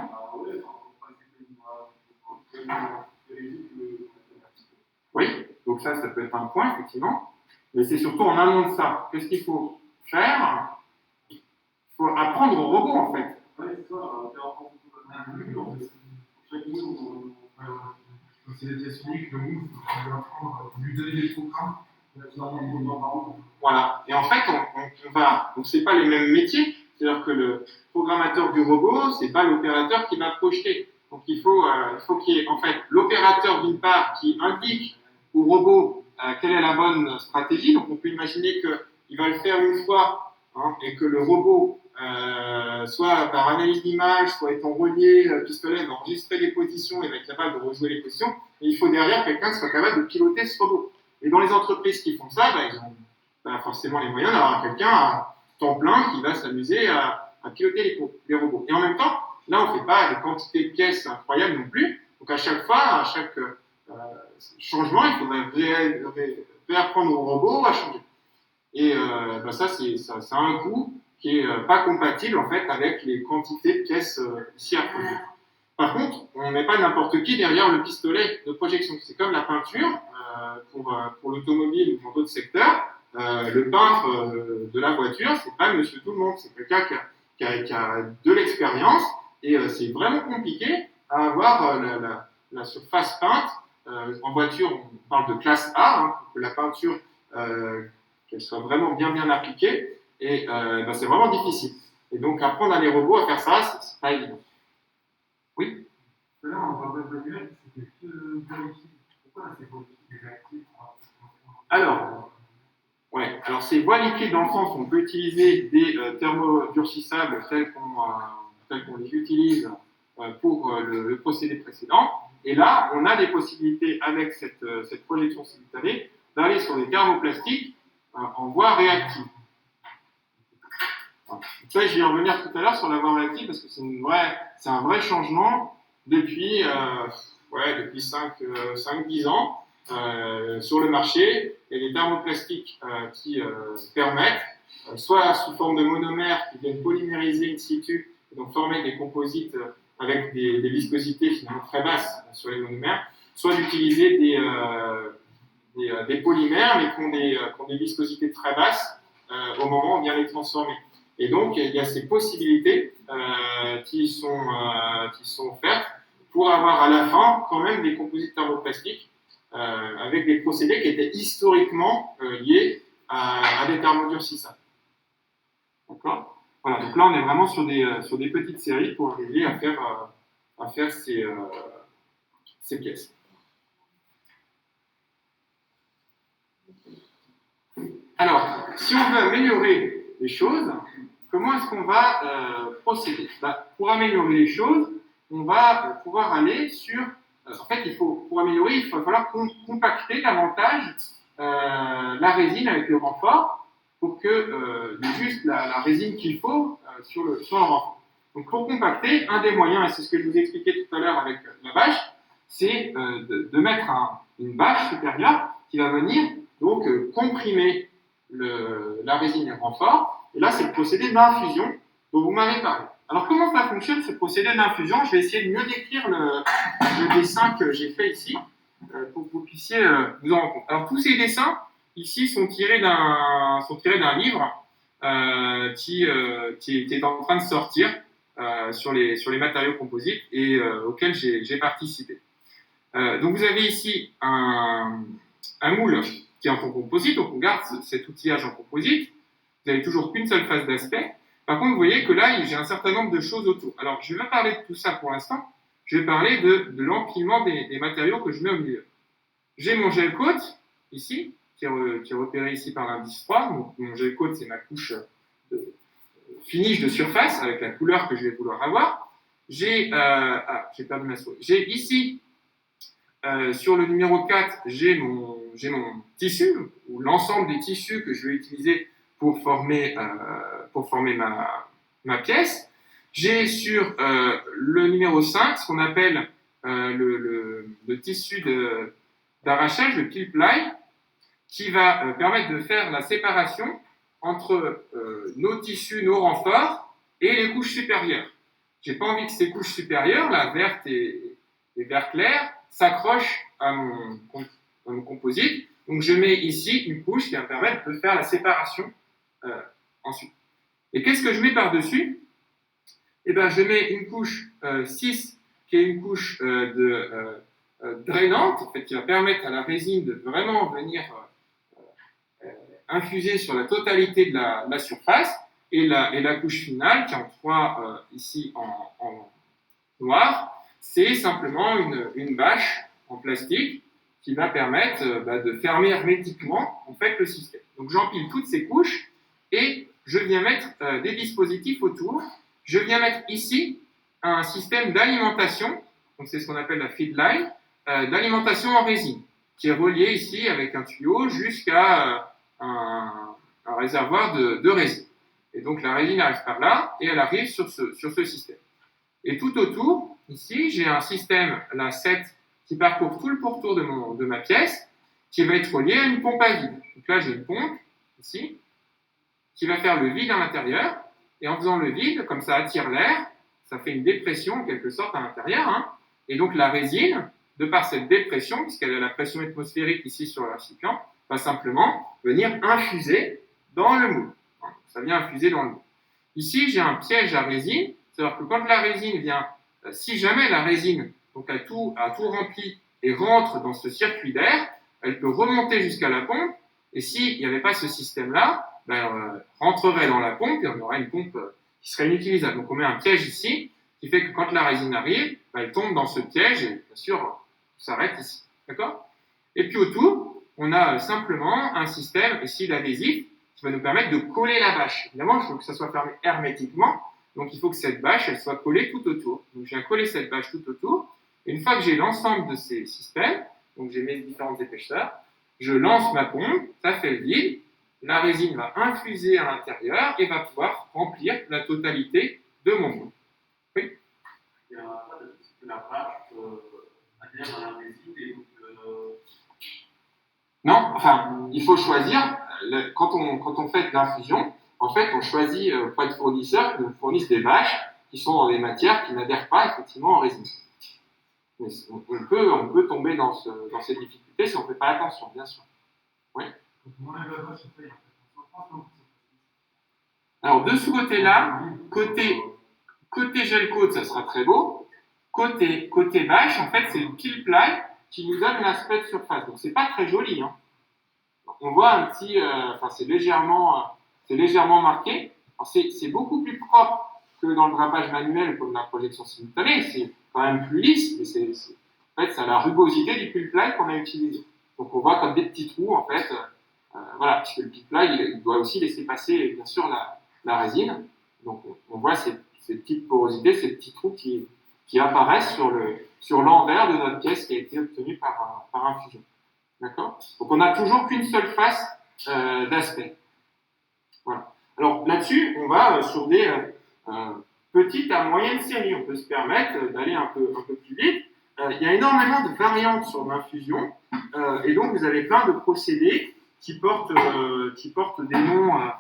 Oui, donc ça peut être un point, effectivement. Mais c'est surtout en amont de ça. Qu'est-ce qu'il faut faire? Il faut apprendre au robot, en fait. C'est des tests uniques, donc on va apprendre, lui donner des programmes. Voilà. Et en fait, on va. Donc, c'est pas les mêmes métiers. C'est-à-dire que le programmateur du robot, c'est pas l'opérateur qui va projeter. Donc, il faut qu'il y ait en fait l'opérateur d'une part qui indique au robot quelle est la bonne stratégie. Donc, on peut imaginer qu'il va le faire une fois et que le robot, soit par analyse d'image, soit étant relié pistolet, va enregistrer les positions et va être capable de rejouer les positions. Et il faut derrière quelqu'un qui soit capable de piloter ce robot. Et dans les entreprises qui font ça, ils ont forcément les moyens d'avoir quelqu'un à temps plein qui va s'amuser à piloter les robots. Et en même temps, là, on ne fait pas des quantités de pièces incroyables non plus. Donc à chaque fois, à chaque changement, il faudrait réapprendre au robot à changer. Et ça a un coût qui n'est pas compatible en fait avec les quantités de pièces ici à produire. Par contre, on ne met pas n'importe qui derrière le pistolet de projection. C'est comme la peinture pour l'automobile ou dans d'autres secteurs. Le peintre de la voiture, c'est pas monsieur tout le monde, c'est quelqu'un qui a de l'expérience et c'est vraiment compliqué à avoir la surface peinte. En voiture, on parle de classe A, pour que la peinture qu'elle soit vraiment bien appliquée et c'est vraiment difficile. Et donc apprendre à les robots à faire ça, c'est pas évident. Oui. Là, on parle de manuel, c'était que vérifier. Pourquoi c'est pour les actifs? Alors c'est voie liquide dans le sens où on peut utiliser des thermodurcissables tels qu'on les utilise pour le procédé précédent. Et là, on a des possibilités avec cette projection simultanée d'aller sur des thermoplastiques en voie réactive. Voilà. Ça, je vais y revenir tout à l'heure sur la voie réactive parce que c'est un vrai changement depuis 5-10 ans. Sur le marché, il y a des thermoplastiques qui permettent, soit sous forme de monomères qui viennent polymériser in situ, et donc former des composites avec des viscosités finalement très basses sur les monomères, soit d'utiliser des polymères mais qui ont des viscosités très basses au moment où on vient les transformer. Et donc, il y a ces possibilités qui sont offertes pour avoir à la fin quand même des composites thermoplastiques avec des procédés qui étaient historiquement liés à des thermodurcissables. D'accord ? Voilà, donc là on est vraiment sur des petites séries pour arriver à faire ces pièces. Alors, si on veut améliorer les choses, comment est-ce qu'on va procéder ? Pour améliorer les choses, on va pouvoir aller sur... En fait, pour améliorer, il va falloir compacter davantage la résine avec le renfort pour que il y ait juste la résine qu'il faut sur le renfort. Donc, pour compacter, un des moyens, et c'est ce que je vous expliquais tout à l'heure avec la bâche, c'est de mettre une bâche supérieure qui va venir donc comprimer la résine et le renfort. Et là, c'est le procédé d'infusion dont vous m'avez parlé. Alors, comment ça fonctionne ce procédé d'infusion? Je vais essayer de mieux décrire le dessin que j'ai fait ici pour que vous puissiez vous en rendre compte. Alors, tous ces dessins ici sont tirés d'un livre qui est en train de sortir sur les matériaux composites et auxquels j'ai participé. Donc, vous avez ici un moule qui est en composite, donc on garde cet outillage en composite. Vous n'avez toujours qu'une seule phase d'aspect. Par contre, vous voyez que là, j'ai un certain nombre de choses autour. Alors, je ne vais pas parler de tout ça pour l'instant. Je vais parler de l'empilement des matériaux que je mets au milieu. J'ai mon gel coat, ici, qui est repéré ici par l'indice 3. Donc, mon gel coat, c'est ma couche de finish de surface avec la couleur que je vais vouloir avoir. J'ai perdu ma souris. J'ai ici, sur le numéro 4, j'ai mon tissu, ou l'ensemble des tissus que je vais utiliser pour former ma pièce. J'ai sur le numéro 5 ce qu'on appelle le tissu d'arrachage, le peel ply, qui va permettre de faire la séparation entre nos tissus, nos renforts et les couches supérieures. J'ai pas envie que ces couches supérieures, la verte et vert clair, s'accrochent à mon composite. Donc je mets ici une couche qui va me permettre de faire la séparation ensuite. Et qu'est-ce que je mets par-dessus? Eh bien, je mets une couche 6 qui est une couche drainante, en fait, qui va permettre à la résine de vraiment venir infuser sur la totalité de la surface, et la couche finale, qui est en 3 ici en noir, c'est simplement une bâche en plastique qui va permettre de fermer hermétiquement en fait, le système. Donc j'empile toutes ces couches et je viens mettre des dispositifs autour. Je viens mettre ici un système d'alimentation, donc c'est ce qu'on appelle la feed line, d'alimentation en résine, qui est relié ici avec un tuyau jusqu'à un réservoir de résine. Et donc la résine arrive par là et elle arrive sur ce système. Et tout autour, ici, j'ai un système, la 7, qui parcourt tout le pourtour de ma pièce, qui va être relié à une pompe à vide. Donc là, j'ai une pompe, ici, qui va faire le vide à l'intérieur, et en faisant le vide, comme ça attire l'air, ça fait une dépression en quelque sorte à l'intérieur, hein, et donc la résine, de par cette dépression, puisqu'elle a la pression atmosphérique ici sur le récipient, va simplement venir infuser dans le moule. Ça vient infuser dans le moule. Ici, j'ai un piège à résine, c'est-à-dire que quand la résine vient, si jamais la résine donc a tout rempli et rentre dans ce circuit d'air, elle peut remonter jusqu'à la pompe, et s'il n'y avait pas ce système-là, rentrerait dans la pompe et on aurait une pompe qui serait inutilisable. Donc on met un piège ici, qui fait que quand la résine arrive, elle tombe dans ce piège et bien sûr, ça s'arrête ici. D'accord? Et puis autour, on a simplement un système ici d'adhésif qui va nous permettre de coller la bâche. Évidemment, il faut que ça soit fermé hermétiquement, donc il faut que cette bâche, elle soit collée tout autour. Donc je viens coller cette bâche tout autour, et une fois que j'ai l'ensemble de ces systèmes, donc j'ai mes différentes épaisseurs, je lance ma pompe, ça fait le vide, la résine va infuser à l'intérieur et va pouvoir remplir la totalité de mon moule. Oui? Il y a pas de la bâche adhère à la résine et donc. Non, enfin, il faut choisir, quand on fait de l'infusion, en fait, on choisit auprès de fournisseurs qui nous fournissent des bâches qui sont dans des matières qui n'adhèrent pas effectivement en résine. Mais on peut tomber dans ces difficultés si on ne fait pas attention, bien sûr. Oui. Alors, de ce côté-là, côté gel coat, ça sera très beau. Côté bâche, en fait, c'est le peel ply qui nous donne l'aspect de surface. Donc, c'est pas très joli. Hein. On voit un petit, c'est légèrement marqué. C'est beaucoup plus propre que dans le drapage manuel comme la projection simultanée. C'est quand même plus lisse, mais en fait, c'est la rugosité du peel ply qu'on a utilisé. Donc, on voit comme des petits trous, en fait. Voilà, puisque le peel ply, il doit aussi laisser passer, bien sûr, la résine. Donc, on voit ces petites porosités, ces petits trous qui apparaissent sur l'envers de notre pièce qui a été obtenue par infusion. D'accord? Donc, on n'a toujours qu'une seule face d'aspect. Voilà. Alors, là-dessus, on va sur des petites à moyennes séries. On peut se permettre d'aller un peu plus vite. Il y a énormément de variantes sur l'infusion. Et donc, vous avez plein de procédés qui portent des noms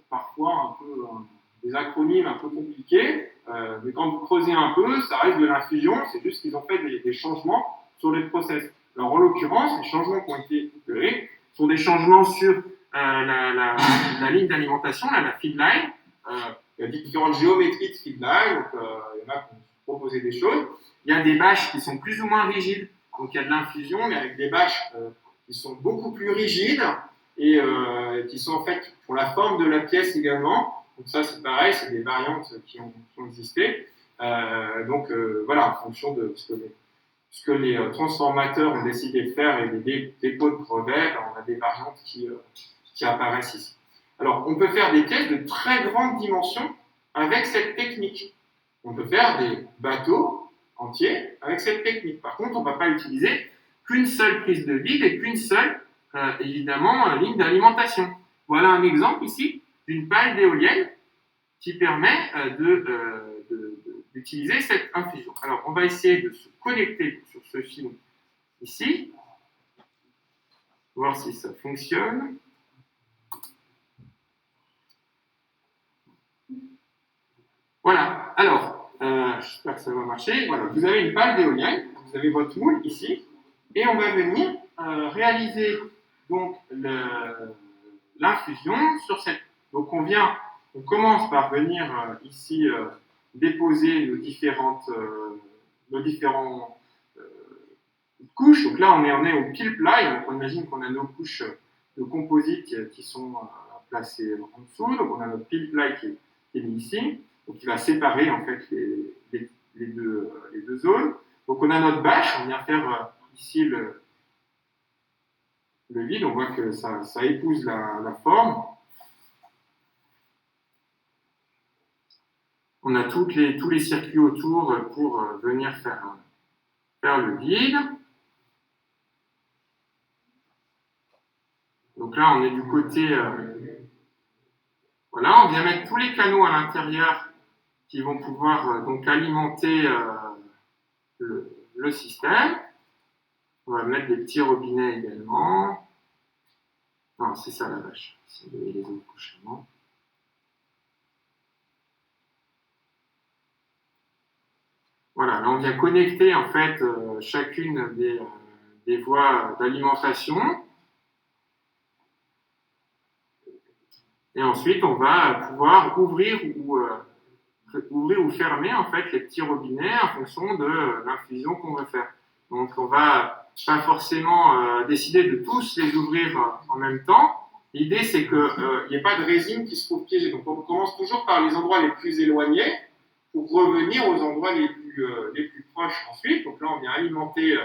parfois un peu des acronymes un peu compliqués, mais quand vous creusez un peu, ça reste de l'infusion, c'est juste qu'ils ont fait des changements sur les process. Alors en l'occurrence, les changements qui ont été opérés sont des changements sur la ligne d'alimentation, la feed line. Il y a différentes géométries de feed line, donc il y en a qui ont proposé des choses. Il y a des bâches qui sont plus ou moins rigides, donc il y a de l'infusion, mais avec des bâches qui sont beaucoup plus rigides et qui sont en fait pour la forme de la pièce également. Donc ça c'est pareil, c'est des variantes qui ont existé. Voilà, en fonction de ce que les transformateurs ont décidé de faire et des dépôts de brevets, on a des variantes qui apparaissent ici. Alors, on peut faire des pièces de très grande dimension avec cette technique. On peut faire des bateaux entiers avec cette technique. Par contre, on ne va pas utiliser qu'une seule prise de vide et qu'une seule, évidemment, ligne d'alimentation. Voilà un exemple ici d'une pale d'éolienne qui permet d'utiliser cette infusion. Alors, on va essayer de se connecter sur ce film ici, voir si ça fonctionne. Voilà, alors, j'espère que ça va marcher. Voilà, vous avez une pale d'éolienne, vous avez votre moule ici, et on va venir réaliser donc l'infusion sur cette. Donc on commence par venir ici déposer nos différentes couches. Donc là, on est au pile ply, donc on imagine qu'on a nos couches de composite qui sont placées en dessous. Donc on a notre pile ply qui est mis ici. Donc, il va séparer en fait les deux zones. Donc, on a notre bâche, on vient faire ici le vide, on voit que ça épouse la forme. On a tous les circuits autour pour venir faire le vide. Donc là, on est du côté... voilà, on vient mettre tous les canaux à l'intérieur qui vont pouvoir donc alimenter le système. On va mettre des petits robinets également. Non, c'est ça la vache. Si vous voyez les autres couches avant. Voilà, là on vient connecter en fait chacune des voies d'alimentation. Et ensuite, on va pouvoir ouvrir ou fermer en fait les petits robinets en fonction de l'infusion qu'on veut faire. Donc, on va pas forcément décider de tous les ouvrir en même temps. L'idée, c'est qu'il n'y ait pas de résine qui se trouve piégée. Donc, on commence toujours par les endroits les plus éloignés pour revenir aux endroits les plus proches ensuite. Donc là, on vient alimenter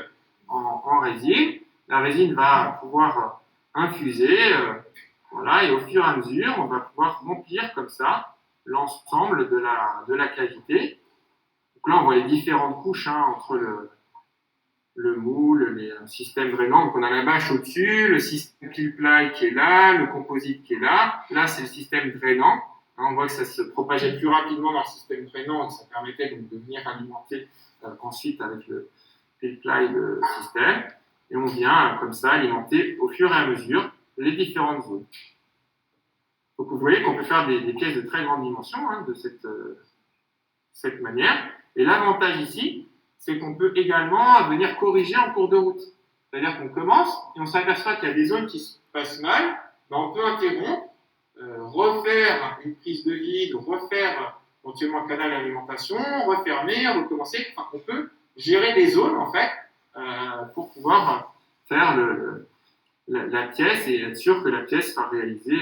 en résine. La résine va pouvoir infuser. Voilà, et au fur et à mesure, on va pouvoir remplir comme ça l'ensemble de la cavité. Donc là, on voit les différentes couches entre le moule, les systèmes drainants. Donc on a la bâche au-dessus, le système pile ply qui est là, le composite qui est là. Là, c'est le système drainant. On voit que ça se propageait plus rapidement dans le système drainant et ça permettait donc de venir alimenter ensuite avec le pile ply le système. Et on vient comme ça alimenter au fur et à mesure les différentes zones. Donc vous voyez qu'on peut faire des pièces de très grande dimension de cette manière. Et l'avantage ici, c'est qu'on peut également venir corriger en cours de route. C'est-à-dire qu'on commence et on s'aperçoit qu'il y a des zones qui se passent mal, ben on peut interrompre, refaire une prise de vide, refaire éventuellement un canal d'alimentation, refermer, recommencer. Enfin, on peut gérer des zones en fait pour pouvoir faire la pièce et être sûr que la pièce sera réalisée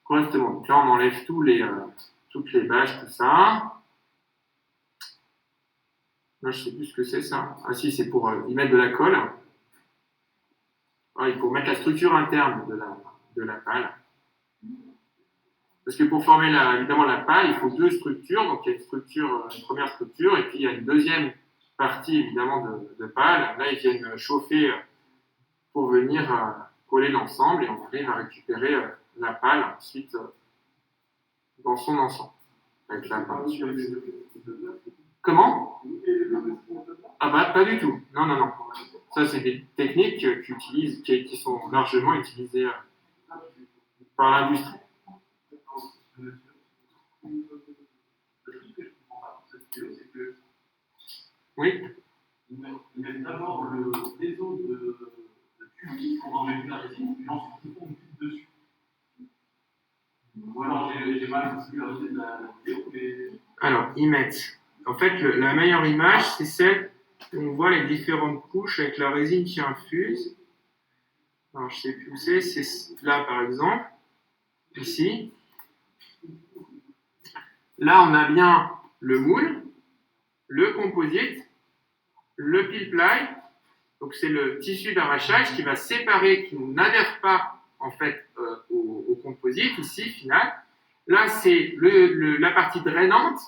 correctement. Donc là, on enlève toutes les bâches, tout ça. Là, je ne sais plus ce que c'est ça. Ah si, c'est pour y mettre de la colle. Ah, et pour mettre la structure interne de la pale. Parce que pour former évidemment la pale, il faut deux structures. Donc il y a une première structure et puis il y a une deuxième partie évidemment de pale. Là, ils viennent chauffer pour venir coller l'ensemble et on arrive à récupérer la pale ensuite dans son ensemble. Avec la peinture. Comment? Ah bah pas du tout. Non, non, non. Ça, c'est des techniques qui sont largement utilisées par l'industrie. vidéo, c'est que Oui. ils mettent d'abord le réseau de tubes pour enlever la résine, puis ensuite ils font une tube dessus. Ou alors j'ai mal visualisé la vidéo, mais. Alors, ils mettent. En fait, la meilleure image, c'est celle où on voit les différentes couches avec la résine qui infuse. Alors, je ne sais plus où c'est là par exemple, ici. Là, on a bien le moule, le composite, le pile ply. Donc, c'est le tissu d'arrachage qui va séparer, qui n'adhère pas en fait au composite ici, final. Là, c'est la partie drainante.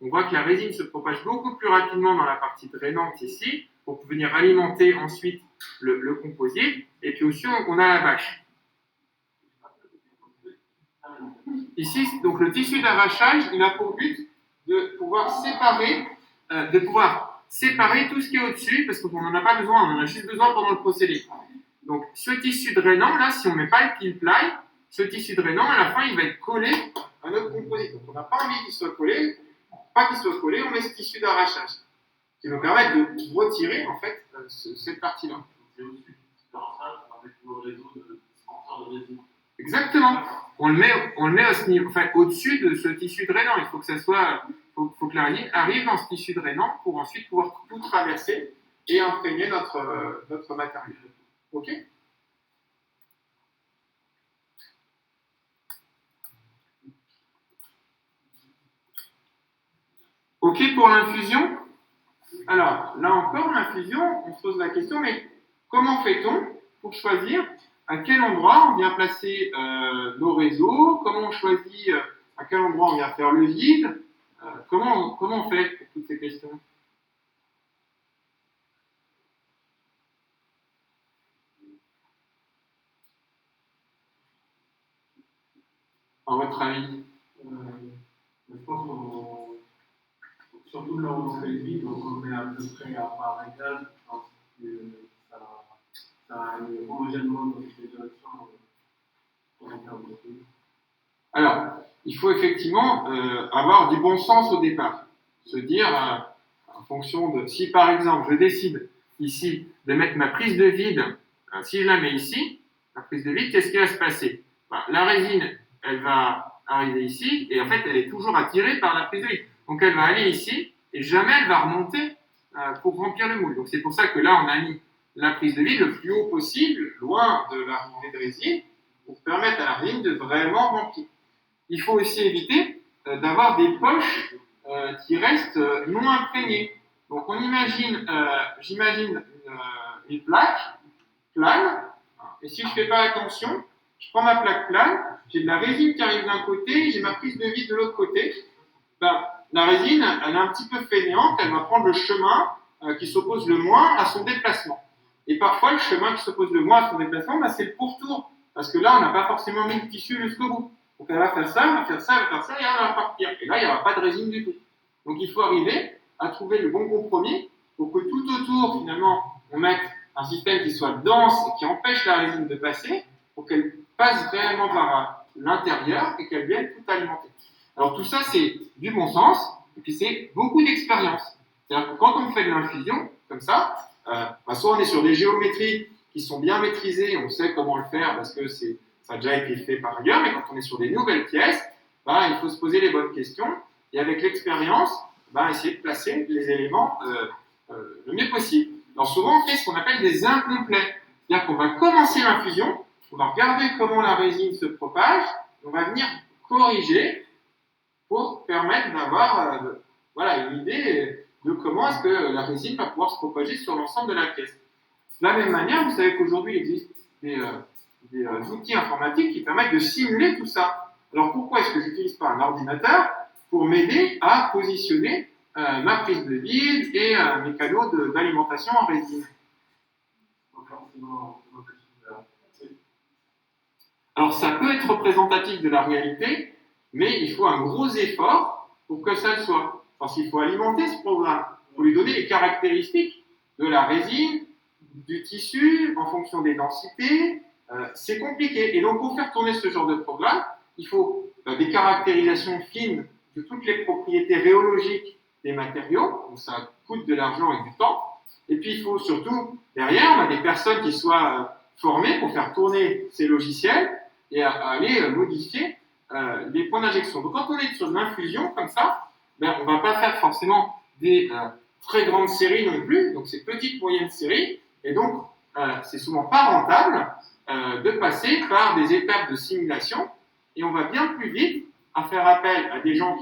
On voit que la résine se propage beaucoup plus rapidement dans la partie drainante ici, pour venir alimenter ensuite le composite. Et puis aussi, on a la bâche. Ici, donc le tissu d'arrachage, il a pour but de pouvoir séparer tout ce qui est au-dessus, parce qu'on n'en a pas besoin, on en a juste besoin pendant le procédé. Donc, ce tissu drainant, là, si on ne met pas le pile ply, ce tissu drainant, à la fin, il va être collé à notre composite. Donc, on n'a pas envie qu'il soit collé. Pas qu'il soit collé, on met ce tissu d'arrachage qui va permettre de retirer, en fait, cette partie-là. C'est au-dessus du tissu d'arrachage, on va mettre le réseau de dispenseurs de résine. Exactement. On le met à ce niveau, enfin, au-dessus de ce tissu drainant. Il faut que ça soit, faut que la résine arrive dans ce tissu drainant pour ensuite pouvoir tout traverser et imprégner notre matériel. OK ? OK pour l'infusion ? Alors, là encore, l'infusion, on se pose la question, mais comment fait-on pour choisir à quel endroit on vient placer nos réseaux? Comment on choisit à quel endroit on vient faire le vide? Comment on fait pour toutes ces questions? À votre avis? Je pense qu'on. Surtout là où on fait le vide, donc on met à peu près à part égale, je pense que ça a un homogènement dans toutes les directions. Alors, il faut effectivement avoir du bon sens au départ. Se dire, en fonction de. Si par exemple, je décide ici de mettre ma prise de vide, si je la mets ici, la prise de vide, qu'est-ce qui va se passer? La résine, elle va arriver ici, et en fait, elle est toujours attirée par la prise de vide. Donc, elle va aller ici, et jamais elle va remonter pour remplir le moule. Donc, c'est pour ça que là, on a mis la prise de vide le plus haut possible, loin de l'arrivée de résine, pour permettre à la résine de vraiment remplir. Il faut aussi éviter d'avoir des poches qui restent non imprégnées. Donc, j'imagine une plaque plane, et si je ne fais pas attention, je prends ma plaque plane, j'ai de la résine qui arrive d'un côté, j'ai ma prise de vide de l'autre côté. La résine, elle est un petit peu fainéante, elle va prendre le chemin qui s'oppose le moins à son déplacement. Et parfois, le chemin qui s'oppose le moins à son déplacement, c'est le pourtour, parce que là, on n'a pas forcément mis le tissu jusqu'au bout. Donc, elle va faire ça, elle va faire ça, elle va faire ça, et elle va partir. Et là, il n'y aura pas de résine du tout. Donc, il faut arriver à trouver le bon compromis pour que tout autour, finalement, on mette un système qui soit dense et qui empêche la résine de passer, pour qu'elle passe réellement par l'intérieur et qu'elle vienne tout alimenter. Alors tout ça, c'est du bon sens, et puis c'est beaucoup d'expérience. C'est-à-dire que quand on fait de l'infusion, comme ça, soit on est sur des géométries qui sont bien maîtrisées, on sait comment le faire parce que ça a déjà été fait par ailleurs, mais quand on est sur des nouvelles pièces, il faut se poser les bonnes questions, et avec l'expérience, essayer de placer les éléments le mieux possible. Alors souvent, on fait ce qu'on appelle des incomplets. C'est-à-dire qu'on va commencer l'infusion, on va regarder comment la résine se propage, on va venir corriger pour permettre d'avoir une idée de comment est-ce que la résine va pouvoir se propager sur l'ensemble de la pièce. De la même manière, vous savez qu'aujourd'hui, il existe des outils informatiques qui permettent de simuler tout ça. Alors pourquoi est-ce que je n'utilise pas un ordinateur pour m'aider à positionner ma prise de vide et mes canaux d'alimentation en résine? Alors ça peut être représentatif de la réalité, mais il faut un gros effort pour que ça le soit. Parce qu'il faut alimenter ce programme. Il faut lui donner les caractéristiques de la résine, du tissu, en fonction des densités. C'est compliqué. Et donc pour faire tourner ce genre de programme, il faut des caractérisations fines de toutes les propriétés rhéologiques des matériaux, donc ça coûte de l'argent et du temps. Et puis il faut surtout, derrière, on a des personnes qui soient formées pour faire tourner ces logiciels et à aller modifier les points d'injection. Donc quand on est sur l'infusion comme ça, ben, on ne va pas faire forcément des très grandes séries non plus, donc c'est petites, moyennes séries, et donc c'est souvent pas rentable de passer par des étapes de simulation, et on va bien plus vite à faire appel à des gens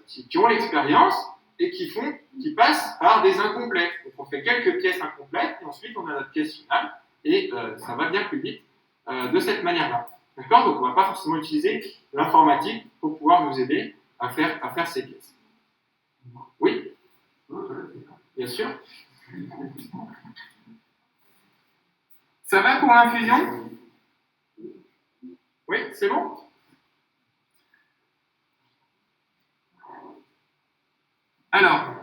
qui ont l'expérience et qui passent par des incomplets. Donc on fait quelques pièces incomplètes et ensuite on a notre pièce finale et ça va bien plus vite de cette manière-là. D'accord? Donc on ne va pas forcément utiliser l'informatique pour pouvoir nous aider à faire ces pièces. Oui? Bien sûr. Ça va pour l'infusion? Oui, c'est bon? Alors,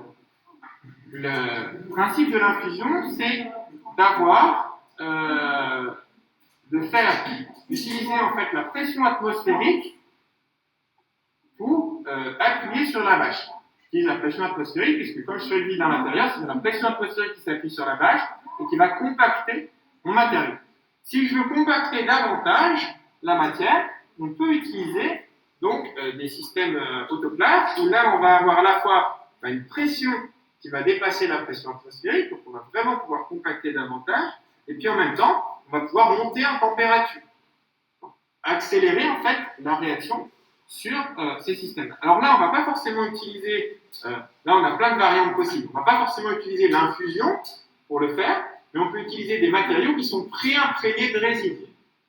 le principe de l'infusion, c'est d'utiliser en fait la pression atmosphérique pour appuyer sur la bâche. J'utilise la pression atmosphérique puisque comme je fais le vide à l'intérieur, c'est la pression atmosphérique qui s'appuie sur la bâche et qui va compacter mon matériau. Si je veux compacter davantage la matière, on peut utiliser donc des systèmes autoclaves où là on va avoir à la fois une pression qui va dépasser la pression atmosphérique, donc on va vraiment pouvoir compacter davantage, et puis en même temps, on va pouvoir monter en température, accélérer en fait la réaction sur ces systèmes. Alors là, on ne va pas forcément utiliser, là on a plein de variantes possibles, on ne va pas forcément utiliser l'infusion pour le faire, mais on peut utiliser des matériaux qui sont pré-imprégnés de résine.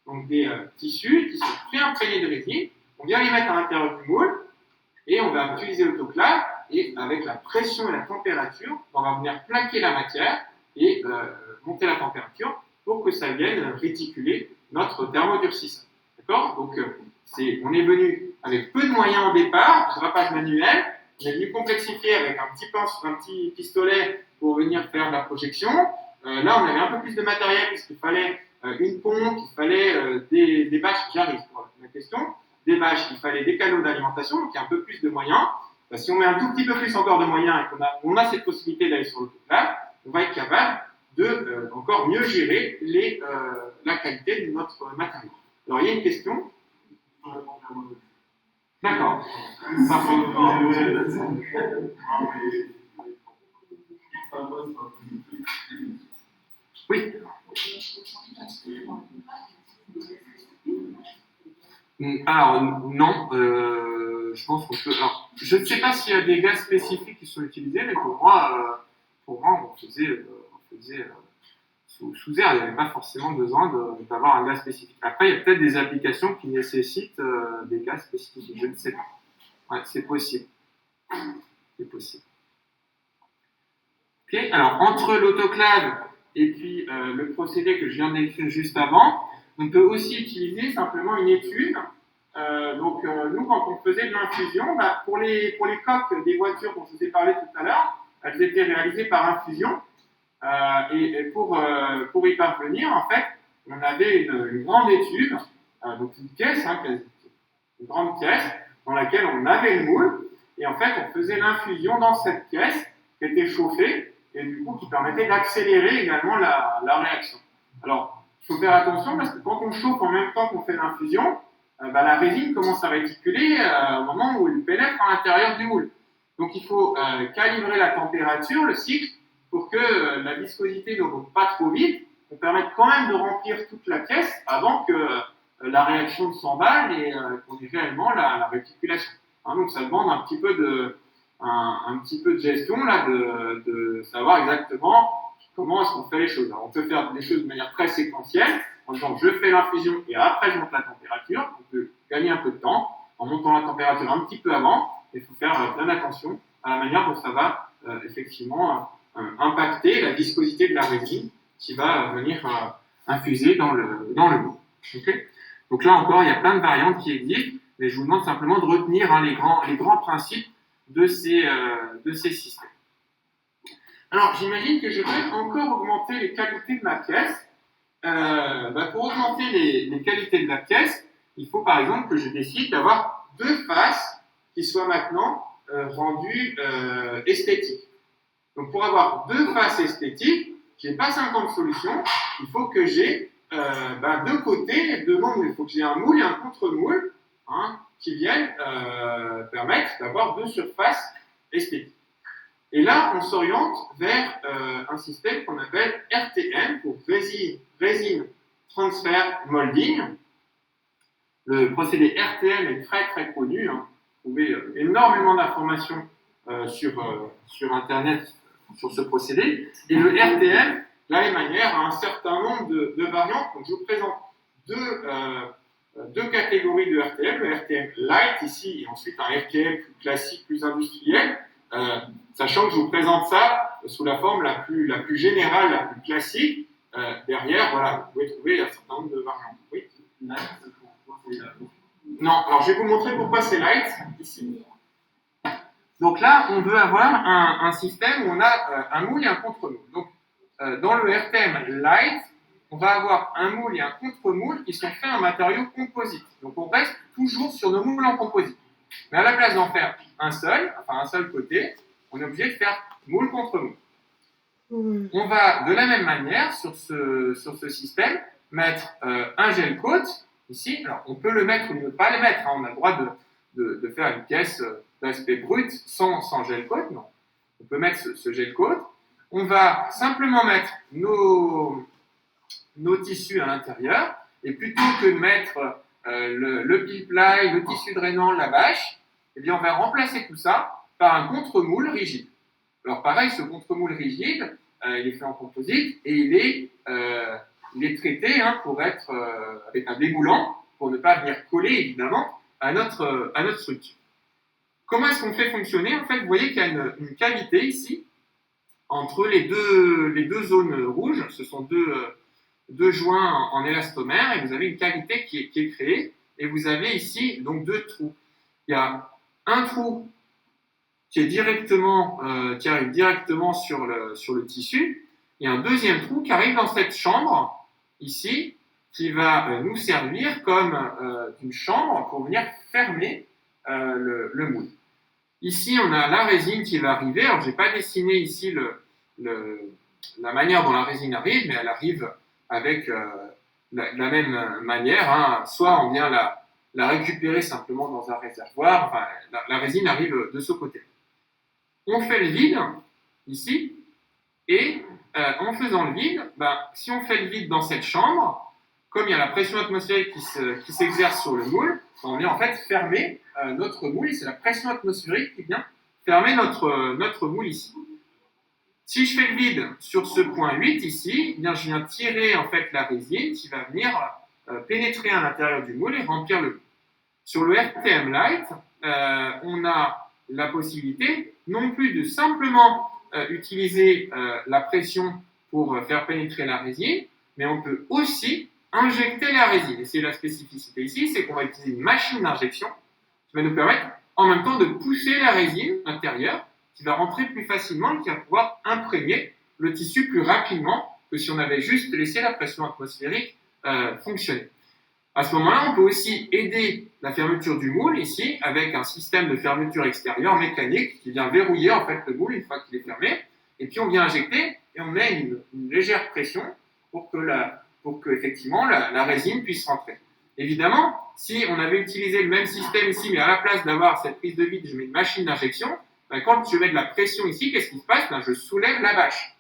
Donc des tissus qui sont pré-imprégnés de résine, on vient les mettre à l'intérieur du moule, et on va utiliser l'autoclave, et avec la pression et la température, on va venir plaquer la matière et monter la température pour que ça vienne réticuler notre thermodurcisseur. D'accord? Donc on est venu avec peu de moyens au départ, du drapage manuel, on est venu complexifier avec un petit pistolet pour venir faire de la projection. Là, on avait un peu plus de matériel puisqu'il fallait une pompe, il fallait des bâches, j'arrive pour la question, des bâches, il fallait des canaux d'alimentation, donc il y a un peu plus de moyens. Si on met un tout petit peu plus encore de moyens et qu'on a cette possibilité d'aller sur l'autoclave, on va être capable de encore mieux gérer la qualité de notre matériau. Alors, il y a une question. D'accord. Oui. Alors, non. Je pense qu'on peut. Alors, je ne sais pas s'il y a des gaz spécifiques qui sont utilisés, mais pour moi on faisait sous air, il n'y avait pas forcément besoin d'avoir un gaz spécifique. Après, il y a peut-être des applications qui nécessitent des gaz spécifiques, je ne sais pas. Ouais, c'est possible. C'est possible. Ok, alors entre l'autoclave et puis le procédé que je viens d'écrire juste avant, on peut aussi utiliser simplement une étude. Nous, quand on faisait de l'infusion, pour les coques des voitures dont je vous ai parlé tout à l'heure, elles étaient réalisées par infusion. Et pour y parvenir, en fait, on avait une grande étude, donc une pièce, une grande pièce, dans laquelle on avait le moule, et en fait, on faisait l'infusion dans cette pièce qui était chauffée, et du coup, qui permettait d'accélérer également la réaction. Alors, il faut faire attention parce que quand on chauffe en même temps qu'on fait l'infusion, la résine commence à réticuler au moment où elle pénètre à l'intérieur du moule. Donc, il faut calibrer la température, le cycle, pour que la viscosité ne monte pas trop vite, pour permettre quand même de remplir toute la pièce avant que la réaction s'emballe et qu'on ait réellement la réticulation. Donc ça demande un petit peu de gestion là, de savoir exactement comment est-ce qu'on fait les choses. Alors, on peut faire les choses de manière très séquentielle, en disant je fais l'infusion et après je monte la température. On peut gagner un peu de temps en montant la température un petit peu avant. Il faut faire bien attention à la manière dont ça va effectivement impacter la viscosité de la résine qui va venir infuser dans le moule. Okay. Donc là encore, il y a plein de variantes qui existent, mais je vous demande simplement de retenir les grands principes de ces systèmes. Alors, j'imagine que je vais encore augmenter les qualités de ma pièce. Pour augmenter les qualités de la pièce, il faut par exemple que je décide d'avoir deux faces qui soient maintenant rendu esthétique. Donc pour avoir deux faces esthétiques, je n'ai pas 50 solutions, il faut que j'ai deux côtés, deux moule. Il faut que j'ai un moule et un contre-moule qui viennent permettre d'avoir deux surfaces esthétiques. Et là, on s'oriente vers un système qu'on appelle RTM, pour Resin Transfer Molding. Le procédé RTM est très très connu. Vous trouvez énormément d'informations sur Internet sur ce procédé. Et le RTM, de la même manière, a un certain nombre de variantes. Donc, je vous présente deux catégories de RTM. Le RTM Light ici, et ensuite un RTM plus classique, plus industriel. Sachant que je vous présente ça sous la forme la plus générale, la plus classique. Derrière, voilà, vous pouvez trouver un certain nombre de variantes. Oui. Non, alors je vais vous montrer pourquoi c'est light ici. Donc là, on veut avoir un système où on a un moule et un contre-moule. Donc, dans le RTM light, on va avoir un moule et un contre-moule qui sont faits en matériaux composites. Donc, on reste toujours sur nos moules en composite. Mais à la place d'en faire un seul côté, on est obligé de faire moule contre moule. On va de la même manière sur ce système mettre un gel coat ici. Alors on peut le mettre ou ne pas le mettre. On a le droit de faire une pièce d'aspect brut sans gel coat. Non. On peut mettre ce gel coat. On va simplement mettre nos tissus à l'intérieur et plutôt que de mettre le pile-ply, le tissu drainant, la bâche, eh bien on va remplacer tout ça par un contre-moule rigide. Alors pareil, ce contre-moule rigide, il est fait en composite et il est traité pour être avec un déboulant pour ne pas venir coller évidemment à notre structure. Comment est-ce qu'on fait fonctionner? En fait, vous voyez qu'il y a une cavité ici entre les deux zones rouges. Ce sont deux joints en élastomère et vous avez une cavité qui est créée et vous avez ici donc deux trous. Il y a un trou qui arrive directement sur le tissu et un deuxième trou qui arrive dans cette chambre ici qui va nous servir comme une chambre pour venir fermer le moule. Ici, on a la résine qui va arriver. Alors, je n'ai pas dessiné ici la manière dont la résine arrive, mais elle arrive avec la même manière. Soit on vient la récupérer simplement dans un réservoir. Enfin, la résine arrive de ce côté. On fait le vide ici, et en faisant le vide, si on fait le vide dans cette chambre, comme il y a la pression atmosphérique qui s'exerce sur le moule, on vient en fait fermer notre moule, et c'est la pression atmosphérique qui vient fermer notre moule ici. Si je fais le vide sur ce point 8 ici, eh bien je viens tirer en fait la résine qui va venir pénétrer à l'intérieur du moule et remplir le moule. Sur le RTM Light, on a la possibilité non plus de simplement utiliser la pression pour faire pénétrer la résine, mais on peut aussi injecter la résine. Et c'est la spécificité ici, c'est qu'on va utiliser une machine d'injection qui va nous permettre en même temps de pousser la résine intérieure qui va rentrer plus facilement et qui va pouvoir imprégner le tissu plus rapidement que si on avait juste laissé la pression atmosphérique fonctionner. À ce moment-là, on peut aussi aider la fermeture du moule ici avec un système de fermeture extérieure mécanique qui vient verrouiller en fait le moule une fois qu'il est fermé. Et puis on vient injecter et on met une légère pression pour que effectivement la résine puisse rentrer. Évidemment, si on avait utilisé le même système ici, mais à la place d'avoir cette prise de vide, je mets une machine d'injection, quand je mets de la pression ici, qu'est-ce qui se passe? Je soulève la bâche.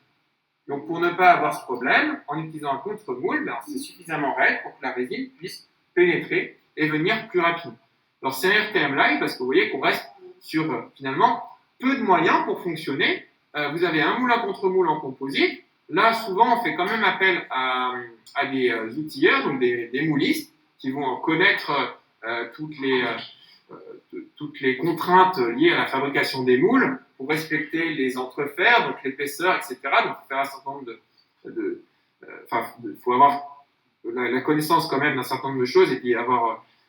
Donc pour ne pas avoir ce problème, en utilisant un contre-moule, c'est suffisamment raide pour que la résine puisse pénétrer et venir plus rapidement. Alors c'est un RTM Light parce que vous voyez qu'on reste sur finalement peu de moyens pour fonctionner. Vous avez un moule à contre-moule en composite. Là, souvent, on fait quand même appel à des outilleurs, donc des moulistes, qui vont connaître toutes les contraintes liées à la fabrication des moules pour respecter les entrefers, donc l'épaisseur, etc. Donc, il faut faire un certain nombre faut avoir la connaissance quand même d'un certain nombre de choses et puis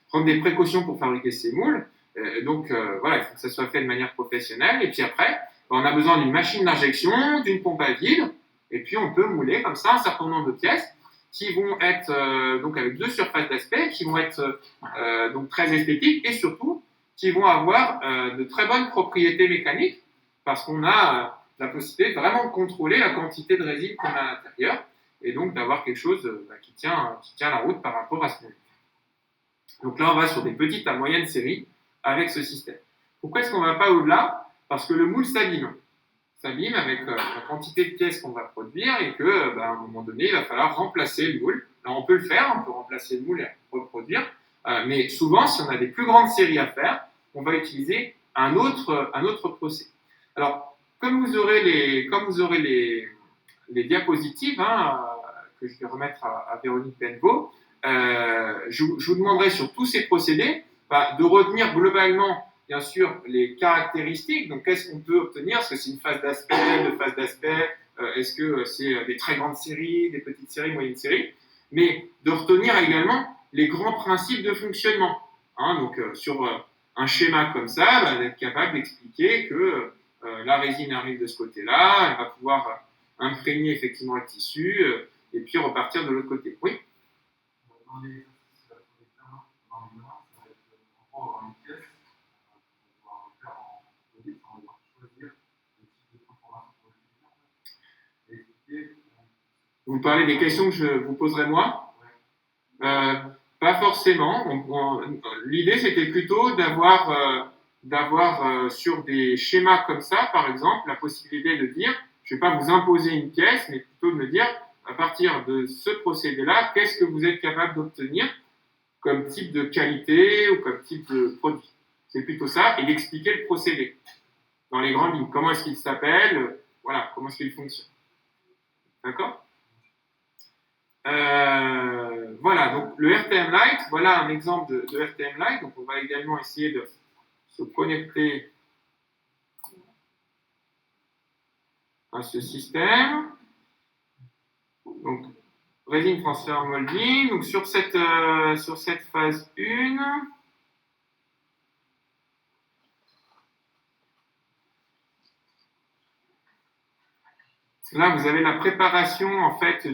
prendre des précautions pour fabriquer ces moules. Voilà, il faut que ça soit fait de manière professionnelle. Et puis après, on a besoin d'une machine d'injection, d'une pompe à vide, et puis on peut mouler comme ça un certain nombre de pièces qui vont être donc avec deux surfaces d'aspect, qui vont être donc très esthétiques et surtout qui vont avoir de très bonnes propriétés mécaniques, parce qu'on a la possibilité de vraiment contrôler la quantité de résine qu'on a à l'intérieur, et donc d'avoir quelque chose qui tient la route par rapport à ce moule. Donc là, on va sur des petites à moyennes séries avec ce système. Pourquoi est-ce qu'on ne va pas au-delà? Parce que le moule s'abîme avec la quantité de pièces qu'on va produire et que, à un moment donné, il va falloir remplacer le moule. Alors, on peut le faire, on peut remplacer le moule et reproduire, mais souvent, si on a des plus grandes séries à faire, on va utiliser un autre procès. Alors, comme vous aurez les diapositives que je vais remettre à Véronique Benveau, je vous demanderai sur tous ces procédés de retenir globalement, bien sûr, les caractéristiques. Donc, qu'est-ce qu'on peut obtenir? Est-ce que c'est une phase d'aspect, deux phases d'aspect? Est-ce que c'est des très grandes séries, des petites séries, moyennes séries? Mais de retenir également les grands principes de fonctionnement. Donc, sur un schéma comme ça, d'être capable d'expliquer que la résine arrive de ce côté-là, elle va pouvoir imprégner effectivement le tissu et puis repartir de l'autre côté. Oui? Dans les exercices, dans les mains, ça va être en gros avoir une pièce, on va pouvoir faire en audit, on va devoir choisir le type de transformation pour l'utiliser. Vous parlez des questions que je vous poserai moi? Pas forcément. L'idée, c'était plutôt d'avoir sur des schémas comme ça, par exemple, la possibilité de dire, je ne vais pas vous imposer une pièce, mais plutôt de me dire, à partir de ce procédé-là, qu'est-ce que vous êtes capable d'obtenir comme type de qualité ou comme type de produit. C'est plutôt ça, et d'expliquer le procédé dans les grandes lignes. Comment est-ce qu'il s'appelle? Voilà, comment est-ce qu'il fonctionne. D'accord? Voilà, donc le RTM Lite, voilà un exemple de RTM Lite. Donc on va également essayer de se connecter à ce système. Donc, résine transfert molding. Donc sur cette phase 1, là vous avez la préparation en fait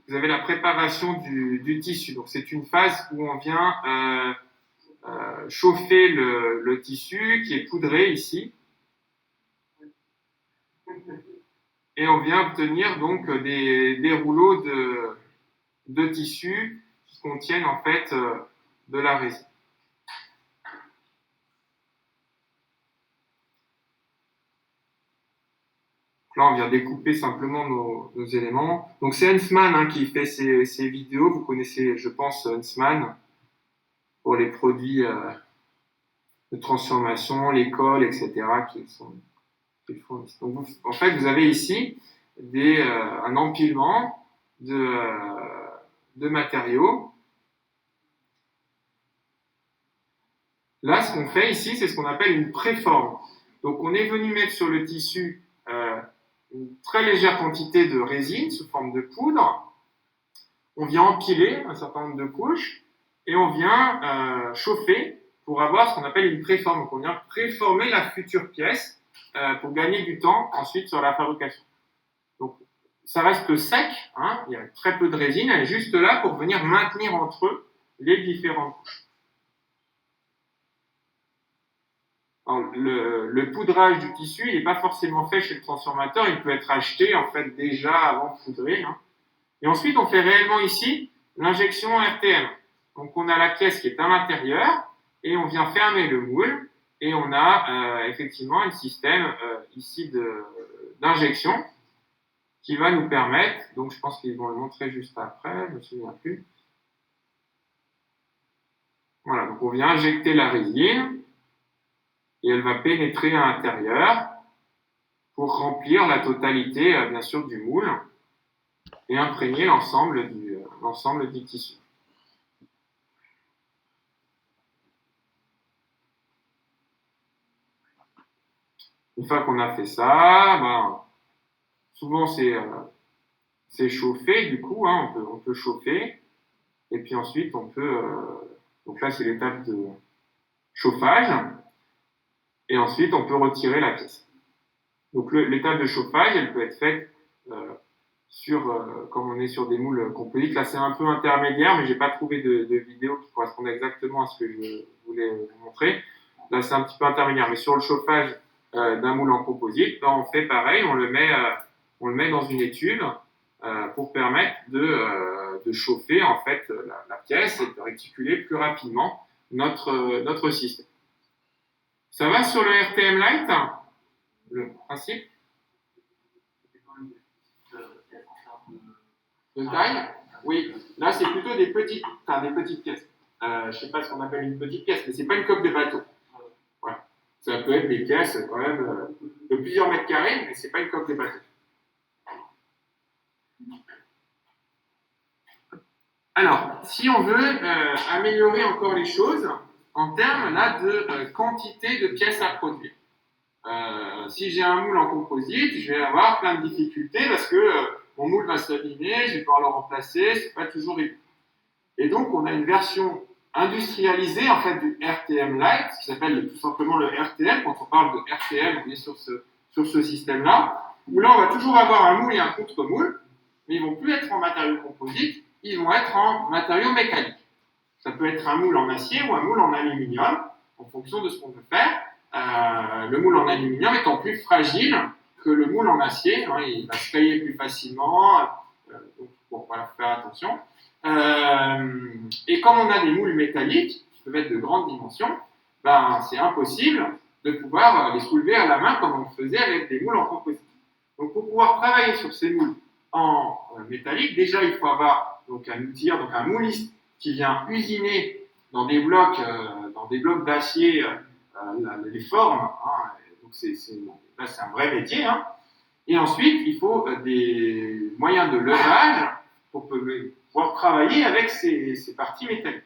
vous avez la préparation du tissu. Donc c'est une phase où on vient chauffer le tissu qui est poudré ici. Et on vient obtenir donc des rouleaux de tissu qui contiennent en fait de la résine. Donc là, on vient découper simplement nos éléments. Donc c'est Huntsman qui fait ces vidéos. Vous connaissez, je pense, Huntsman pour les produits de transformation, les cols, etc. qui fournissent. Donc en fait, vous avez ici un empilement de matériaux. Là, ce qu'on fait ici, c'est ce qu'on appelle une préforme. Donc, on est venu mettre sur le tissu une très légère quantité de résine sous forme de poudre. On vient empiler un certain nombre de couches et on vient chauffer pour avoir ce qu'on appelle une préforme. Donc, on vient préformer la future pièce pour gagner du temps ensuite sur la fabrication. Donc, ça reste sec, il y a très peu de résine, elle est juste là pour venir maintenir entre eux les différentes couches. Alors, le poudrage du tissu, il n'est pas forcément fait chez le transformateur, il peut être acheté en fait déjà avant de poudrer. Et ensuite, on fait réellement ici l'injection RTM. Donc, on a la pièce qui est à l'intérieur et on vient fermer le moule et on a effectivement un système ici d'injection qui va nous permettre, donc je pense qu'ils vont le montrer juste après, je ne me souviens plus. Voilà, donc on vient injecter la résine et elle va pénétrer à l'intérieur pour remplir la totalité, bien sûr, du moule et imprégner l'ensemble du tissu. Une fois qu'on a fait ça, souvent c'est chauffé, du coup, on peut chauffer, et puis ensuite on peut, donc là c'est l'étape de chauffage, et ensuite on peut retirer la pièce. Donc l'étape de chauffage, elle peut être faite comme on est sur des moules composites. Là, c'est un peu intermédiaire, mais j'ai pas trouvé de vidéo qui correspondait exactement à ce que je voulais vous montrer. Là, c'est un petit peu intermédiaire, mais sur le chauffage d'un moule en composite, ben, on fait pareil, on le met dans une étuve pour permettre de chauffer en fait la pièce et de réticuler plus rapidement notre système. Ça va sur le RTM Lite, le principe de taille? Oui, là c'est plutôt des petites pièces. Je ne sais pas ce qu'on appelle une petite pièce, mais c'est pas une coque de bateau. Voilà. Ça peut être des pièces quand même de plusieurs mètres carrés, mais c'est pas une coque de bateau. Alors, si on veut améliorer encore les choses en termes là de quantité de pièces à produire. Si j'ai un moule en composite, je vais avoir plein de difficultés parce que mon moule va s'abîmer, je vais devoir le remplacer, c'est pas toujours évident. Et donc, on a une version industrialisée en fait du RTM Lite, qui s'appelle tout simplement le RTM. Quand on parle de RTM, on est sur ce système-là, où là, on va toujours avoir un moule et un contre-moule, mais ils vont plus être en matériaux composites, ils vont être en matériaux mécaniques. Ça peut être un moule en acier ou un moule en aluminium, en fonction de ce qu'on veut faire. Le moule en aluminium étant plus fragile que le moule en acier, hein, il va se tailler plus facilement, donc bon, voilà, faut faire attention. Et comme on a des moules métalliques, qui peuvent être de grandes dimensions, ben, c'est impossible de pouvoir les soulever à la main comme on le faisait avec des moules en composite. Donc pour pouvoir travailler sur ces moules en métallique, déjà il faut avoir donc, un outil, donc un mouliste qui vient usiner dans des blocs d'acier les formes. Hein, donc là, c'est un vrai métier. Hein. Et ensuite, il faut des moyens de levage pour pouvoir travailler avec ces parties métalliques.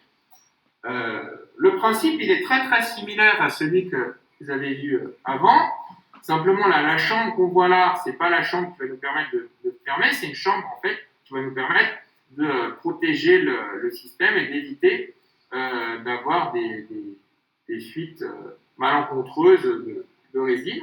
Le principe, il est très très similaire à celui que vous avez vu avant. Simplement, la chambre qu'on voit là, c'est pas la chambre qui va nous permettre de fermer, c'est une chambre en fait qui va nous permettre de protéger le système et d'éviter d'avoir des fuites malencontreuses de résine.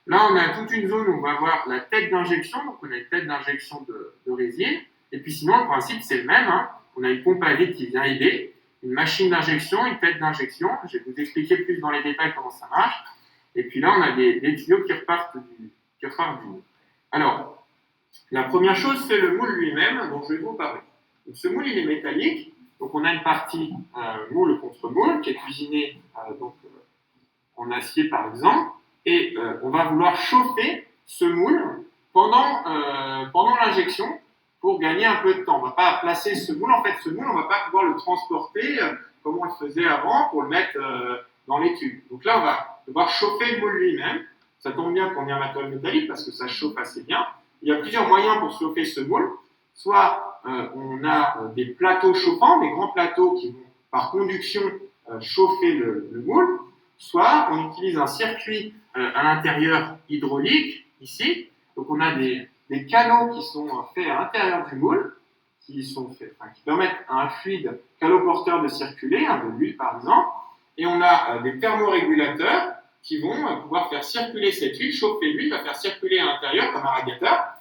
Là, on a toute une zone où on va avoir la tête d'injection, donc on a une tête d'injection de résine, et puis sinon, le principe, c'est le même. Hein. On a une pompe à vide qui vient aider, une machine d'injection, une tête d'injection. Je vais vous expliquer plus dans les détails comment ça marche. Et puis là, on a des tuyaux qui repartent du moule. Alors, la première chose, c'est le moule lui-même dont je vais vous parler. Donc, ce moule, il est métallique. Donc, on a une partie moule contre moule qui est cuisinée en acier, par exemple. Et on va vouloir chauffer ce moule pendant l'injection pour gagner un peu de temps. On ne va pas placer ce moule. En fait, ce moule, on ne va pas pouvoir le transporter comme on le faisait avant pour le mettre dans les tubes. Donc là, on va devoir chauffer le moule lui-même. Ça tombe bien qu'on ait un matériau métallique parce que ça chauffe assez bien. Il y a plusieurs moyens pour chauffer ce moule. Soit on a des plateaux chauffants, des grands plateaux qui vont par conduction chauffer le moule. Soit on utilise un circuit à l'intérieur hydraulique, ici. Donc on a des canaux qui sont faits à l'intérieur du moule, qui permettent à un fluide caloporteur de circuler, de l'huile par exemple. Et on a des thermorégulateurs qui vont pouvoir faire circuler cette huile, chauffer l'huile, la faire circuler à l'intérieur comme un radiateur,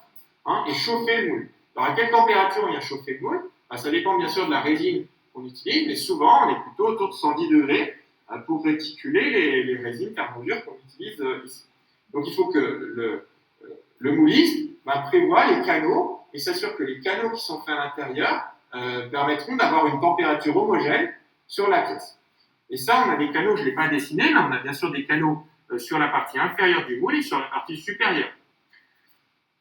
et chauffer le moule. Alors à quelle température on vient chauffer le moule? Ça dépend bien sûr de la résine qu'on utilise, mais souvent on est plutôt autour de 110 degrés pour réticuler les résines thermodures qu'on utilise ici. Donc il faut que le mouliste prévoit les canaux et s'assure que les canaux qui sont faits à l'intérieur permettront d'avoir une température homogène sur la pièce. Et ça, on a des canaux, je ne l'ai pas dessiné, mais on a bien sûr des canaux sur la partie inférieure du moule et sur la partie supérieure.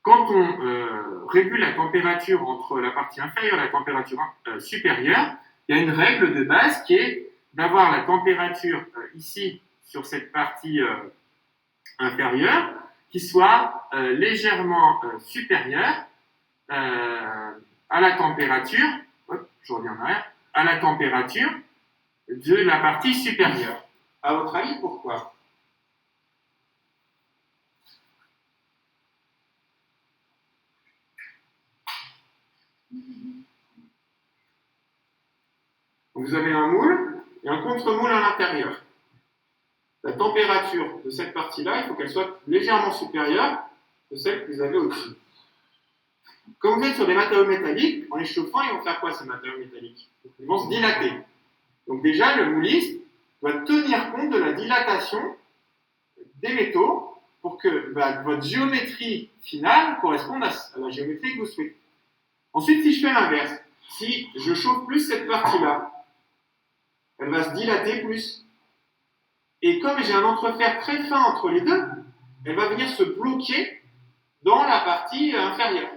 Quand on régule la température entre la partie inférieure et la température supérieure, il y a une règle de base qui est d'avoir la température ici, sur cette partie inférieure, qui soit légèrement supérieure à la température, je reviens en arrière, à la température de la partie supérieure. À votre avis, pourquoi? Vous avez un moule et un contre-moule à l'intérieur. La température de cette partie-là, il faut qu'elle soit légèrement supérieure de celle que vous avez au-dessus. Comme vous êtes sur des matériaux métalliques, en les chauffant, ils vont faire quoi ces matériaux métalliques? Ils vont se dilater. Donc déjà, le mouliste doit tenir compte de la dilatation des métaux pour que votre géométrie finale corresponde à la géométrie que vous souhaitez. Ensuite, si je fais l'inverse, si je chauffe plus cette partie-là, elle va se dilater plus. Et comme j'ai un entrefer très fin entre les deux, elle va venir se bloquer dans la partie inférieure.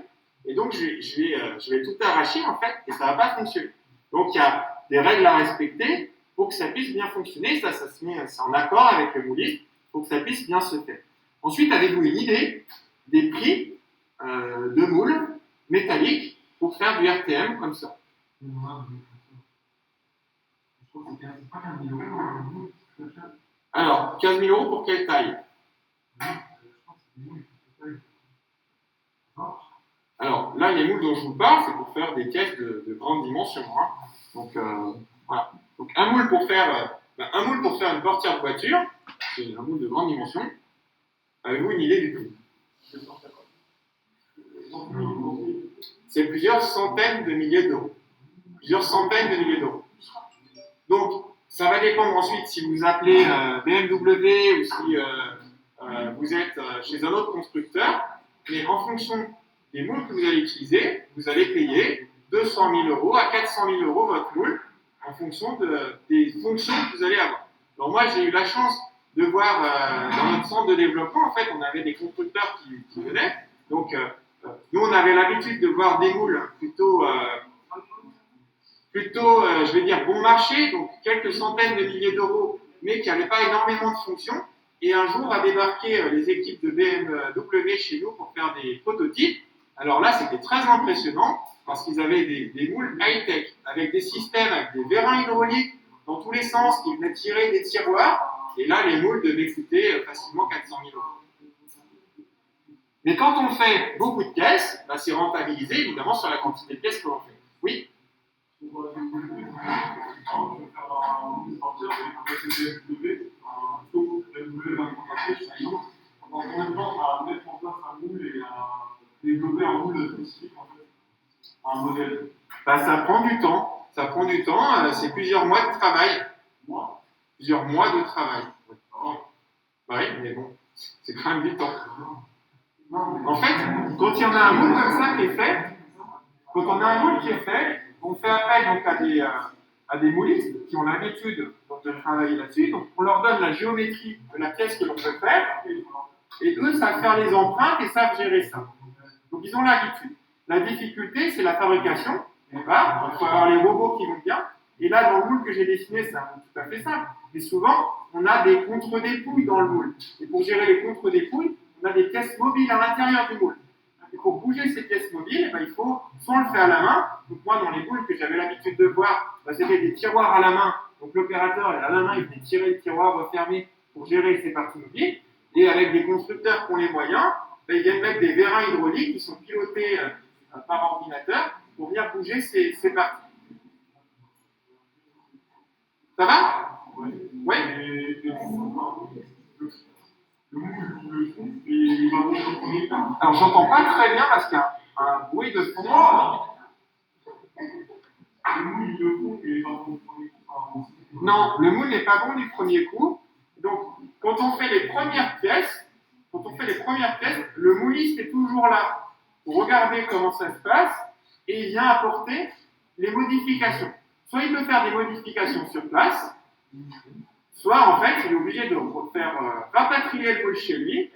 Et donc, je vais tout arracher, en fait, et ça ne va pas fonctionner. Donc, il y a des règles à respecter pour que ça puisse bien fonctionner. Ça se met en accord avec le mouliste pour que ça puisse bien se faire. Ensuite, avez-vous une idée des prix de moules métalliques pour faire du RTM comme ça? Alors, 15 000 € pour quelle taille? Alors, là, les moules dont je vous parle, c'est pour faire des caisses de grande dimension. Hein. Donc, voilà. Donc, un moule pour faire une portière de voiture, c'est un moule de grande dimension. Avez-vous une idée du prix? C'est plusieurs centaines de milliers d'euros. Plusieurs centaines de milliers d'euros. Donc, ça va dépendre ensuite si vous appelez BMW ou si vous êtes chez un autre constructeur. Mais en fonction des moules que vous allez utiliser, vous allez payer 200 000 € à 400 000 € votre moule en fonction des fonctions que vous allez avoir. Alors moi, j'ai eu la chance de voir dans notre centre de développement, en fait, on avait des constructeurs qui venaient. Donc, nous, on avait l'habitude de voir des moules plutôt je vais dire, bon marché, donc quelques centaines de milliers d'euros, mais qui n'avaient pas énormément de fonctions. Et un jour, a débarqué les équipes de BMW chez nous pour faire des prototypes. Alors là, c'était très impressionnant parce qu'ils avaient des moules high-tech avec des systèmes, avec des vérins hydrauliques dans tous les sens qui venaient tirer des tiroirs. Et là, les moules devaient coûter facilement 400 000 €. Mais quand on fait beaucoup de caisses, c'est rentabilisé évidemment sur la quantité de pièces que l'on fait. Oui? Ça prend du temps. Ça prend du temps. C'est plusieurs mois de travail. Plusieurs mois de travail. Oui, mais bon, c'est quand même du temps. En fait, quand il y en a un moule comme ça qui est fait, on fait appel donc à des moulistes qui ont l'habitude de travailler là-dessus. Donc, on leur donne la géométrie de la pièce que l'on peut faire, et eux savent faire les empreintes et savent gérer ça. Donc, ils ont l'habitude. La difficulté, c'est la fabrication. Il faut avoir les robots qui vont bien. Et là, dans le moule que j'ai dessiné, c'est un moule tout à fait simple. Mais souvent, on a des contre-dépouilles dans le moule. Et pour gérer les contre-dépouilles, on a des pièces mobiles à l'intérieur du moule. Et pour bouger ces pièces mobiles, il faut soit le faire à la main. Donc moi, dans les moules que j'avais l'habitude de voir, c'était des tiroirs à la main. Donc l'opérateur, à la main, il venait tirer le tiroir refermé pour gérer ces parties mobiles. Et avec des constructeurs qui ont les moyens, ils viennent mettre des vérins hydrauliques qui sont pilotés par ordinateur pour venir bouger ces parties. Ça va? Oui. Alors, j'entends pas très bien parce qu'il y a un bruit de fond. Non, le moule n'est pas bon du premier coup. Donc, quand on fait les premières pièces, le mouliste est toujours là pour regarder comment ça se passe et il vient apporter les modifications. Soit il peut faire des modifications sur place, soit en fait il est obligé de faire rapatrier le moule chez lui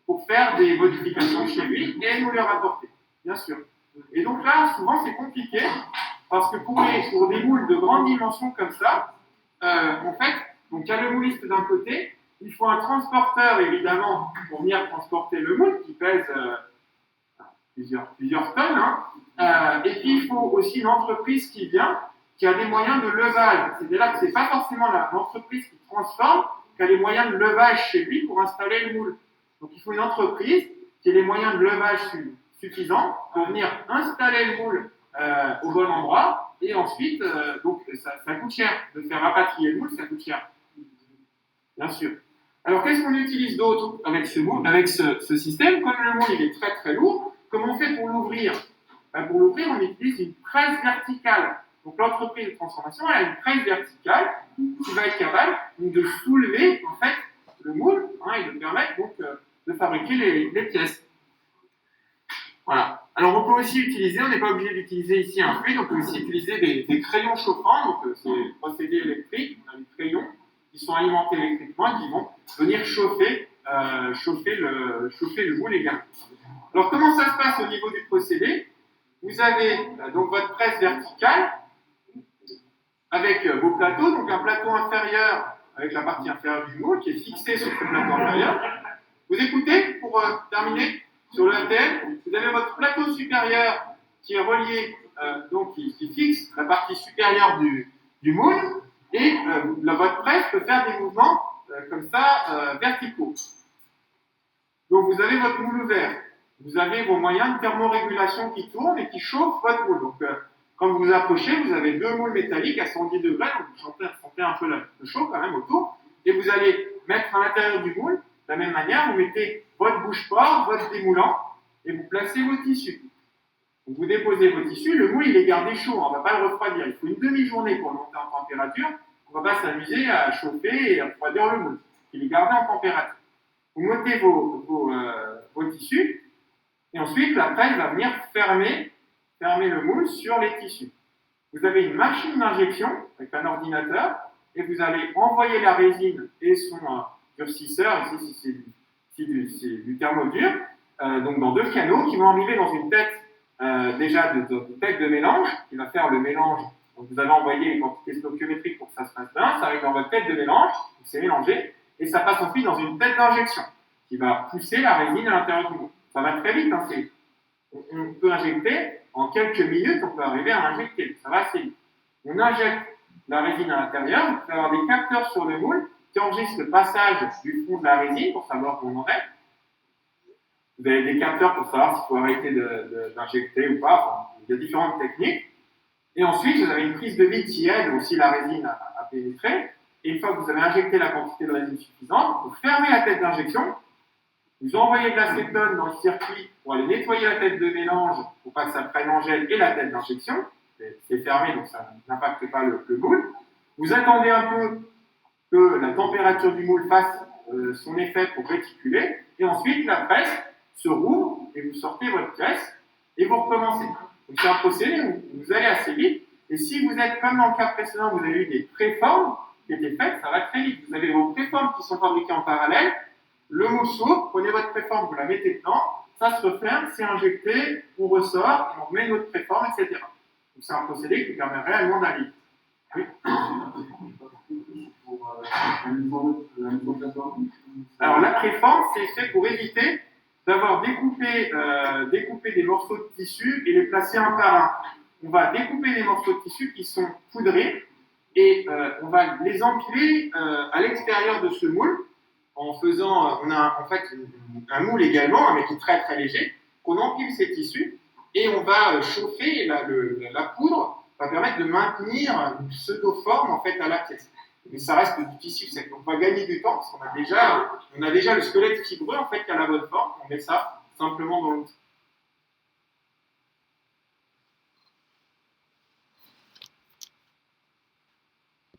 pour faire des modifications chez lui et nous les rapporter, bien sûr. Et donc là, souvent c'est compliqué parce que pour des moules de grande dimension comme ça, en fait, donc il y a le mouliste d'un côté, il faut un transporteur évidemment pour venir transporter le moule qui pèse plusieurs tonnes, et puis il faut aussi une entreprise qui a des moyens de levage. C'est-à-dire que ce n'est pas forcément l'entreprise qui transforme qui a les moyens de levage chez lui pour installer le moule. Donc il faut une entreprise qui ait les moyens de levage suffisants pour venir installer le moule au bon endroit, et ensuite, donc ça coûte cher. De faire rapatrier le moule, ça coûte cher. Bien sûr. Alors qu'est-ce qu'on utilise d'autre avec ce moule, avec ce système? Comme le moule il est très très lourd, comment on fait pour l'ouvrir? Pour l'ouvrir, on utilise une presse verticale. Donc l'entreprise de transformation, elle a une presse verticale qui va être capable de soulever en fait le moule et de permettre donc de fabriquer les pièces. Voilà. Alors on peut aussi utiliser, on n'est pas obligé d'utiliser ici un fluide, on peut aussi utiliser des crayons chauffants, donc c'est procédé électrique, on a des crayons qui sont alimentés électriquement et qui vont venir chauffer le moule également. Alors comment ça se passe au niveau du procédé? Vous avez donc votre presse verticale avec vos plateaux, donc un plateau inférieur avec la partie inférieure du moule qui est fixé sur ce plateau inférieur. Vous écoutez pour terminer sur le ATL, vous avez votre plateau supérieur qui est relié, donc qui fixe la partie supérieure du moule et votre presse peut faire des mouvements comme ça verticaux. Donc vous avez votre moule ouvert. Vous avez vos moyens de thermorégulation qui tournent et qui chauffent votre moule. Donc, quand vous vous approchez, vous avez deux moules métalliques à 110 degrés, donc vous sentez un peu le chaud quand même autour, et vous allez mettre à l'intérieur du moule, de la même manière, vous mettez votre bouche-porte, votre démoulant, et vous placez vos tissus. Donc, vous déposez vos tissus, le moule il est gardé chaud, on ne va pas le refroidir, il faut une demi-journée pour le monter en température, on ne va pas s'amuser à chauffer et à refroidir le moule, il est gardé en température. Vous mettez vos tissus, et ensuite, la presse va venir fermer le moule sur les tissus. Vous avez une machine d'injection avec un ordinateur et vous allez envoyer la résine et son durcisseur, ici c'est du thermodur, donc dans deux canaux qui vont arriver dans une tête une tête de mélange qui va faire le mélange. Donc vous allez envoyer les quantités stoichiométriques pour que ça se passe bien, ça arrive dans votre tête de mélange, c'est mélangé, et ça passe ensuite dans une tête d'injection qui va pousser la résine à l'intérieur du moule. Ça va très vite, on peut injecter, en quelques minutes, on peut arriver à injecter, ça va assez vite. On injecte la résine à l'intérieur, vous pouvez avoir des capteurs sur le moule qui enregistrent le passage du fond de la résine pour savoir où on en est. Vous avez des capteurs pour savoir s'il faut arrêter d'injecter ou pas, enfin, il y a différentes techniques. Et ensuite, vous avez une prise de vide qui aide aussi la résine à pénétrer. Et une fois que vous avez injecté la quantité de résine suffisante, vous fermez la tête d'injection. Vous envoyez de l'acétone dans le circuit pour aller nettoyer la tête de mélange pour pas que ça prenne en gel et la tête d'injection. C'est fermé, donc ça n'impacte pas le moule. Vous attendez un peu que la température du moule fasse son effet pour réticuler. Et ensuite, la presse se rouvre et vous sortez votre pièce et vous recommencez. Donc c'est un procédé où vous allez assez vite. Et si vous êtes comme dans le cas précédent, vous avez eu des préformes qui étaient faites, ça va très vite. Vous avez vos préformes qui sont fabriquées en parallèle. Le moule s'ouvre, prenez votre préforme, vous la mettez dedans, ça se referme, c'est injecté, on ressort, et on remet notre préforme, etc. Donc c'est un procédé qui permet réellement d'aller. Oui. Alors la préforme, c'est fait pour éviter d'avoir découpé des morceaux de tissu et les placer un par un. On va découper des morceaux de tissu qui sont poudrés et on va les empiler à l'extérieur de ce moule. On a en fait un moule également, mais qui est très très léger, qu'on empile ces tissus et on va chauffer la poudre, va permettre de maintenir une pseudo-forme en fait à la pièce. Mais ça reste du tissu sec. Donc on va gagner du temps parce qu'on a déjà le squelette fibreux en fait qui a la bonne forme. On met ça simplement dans l'outil.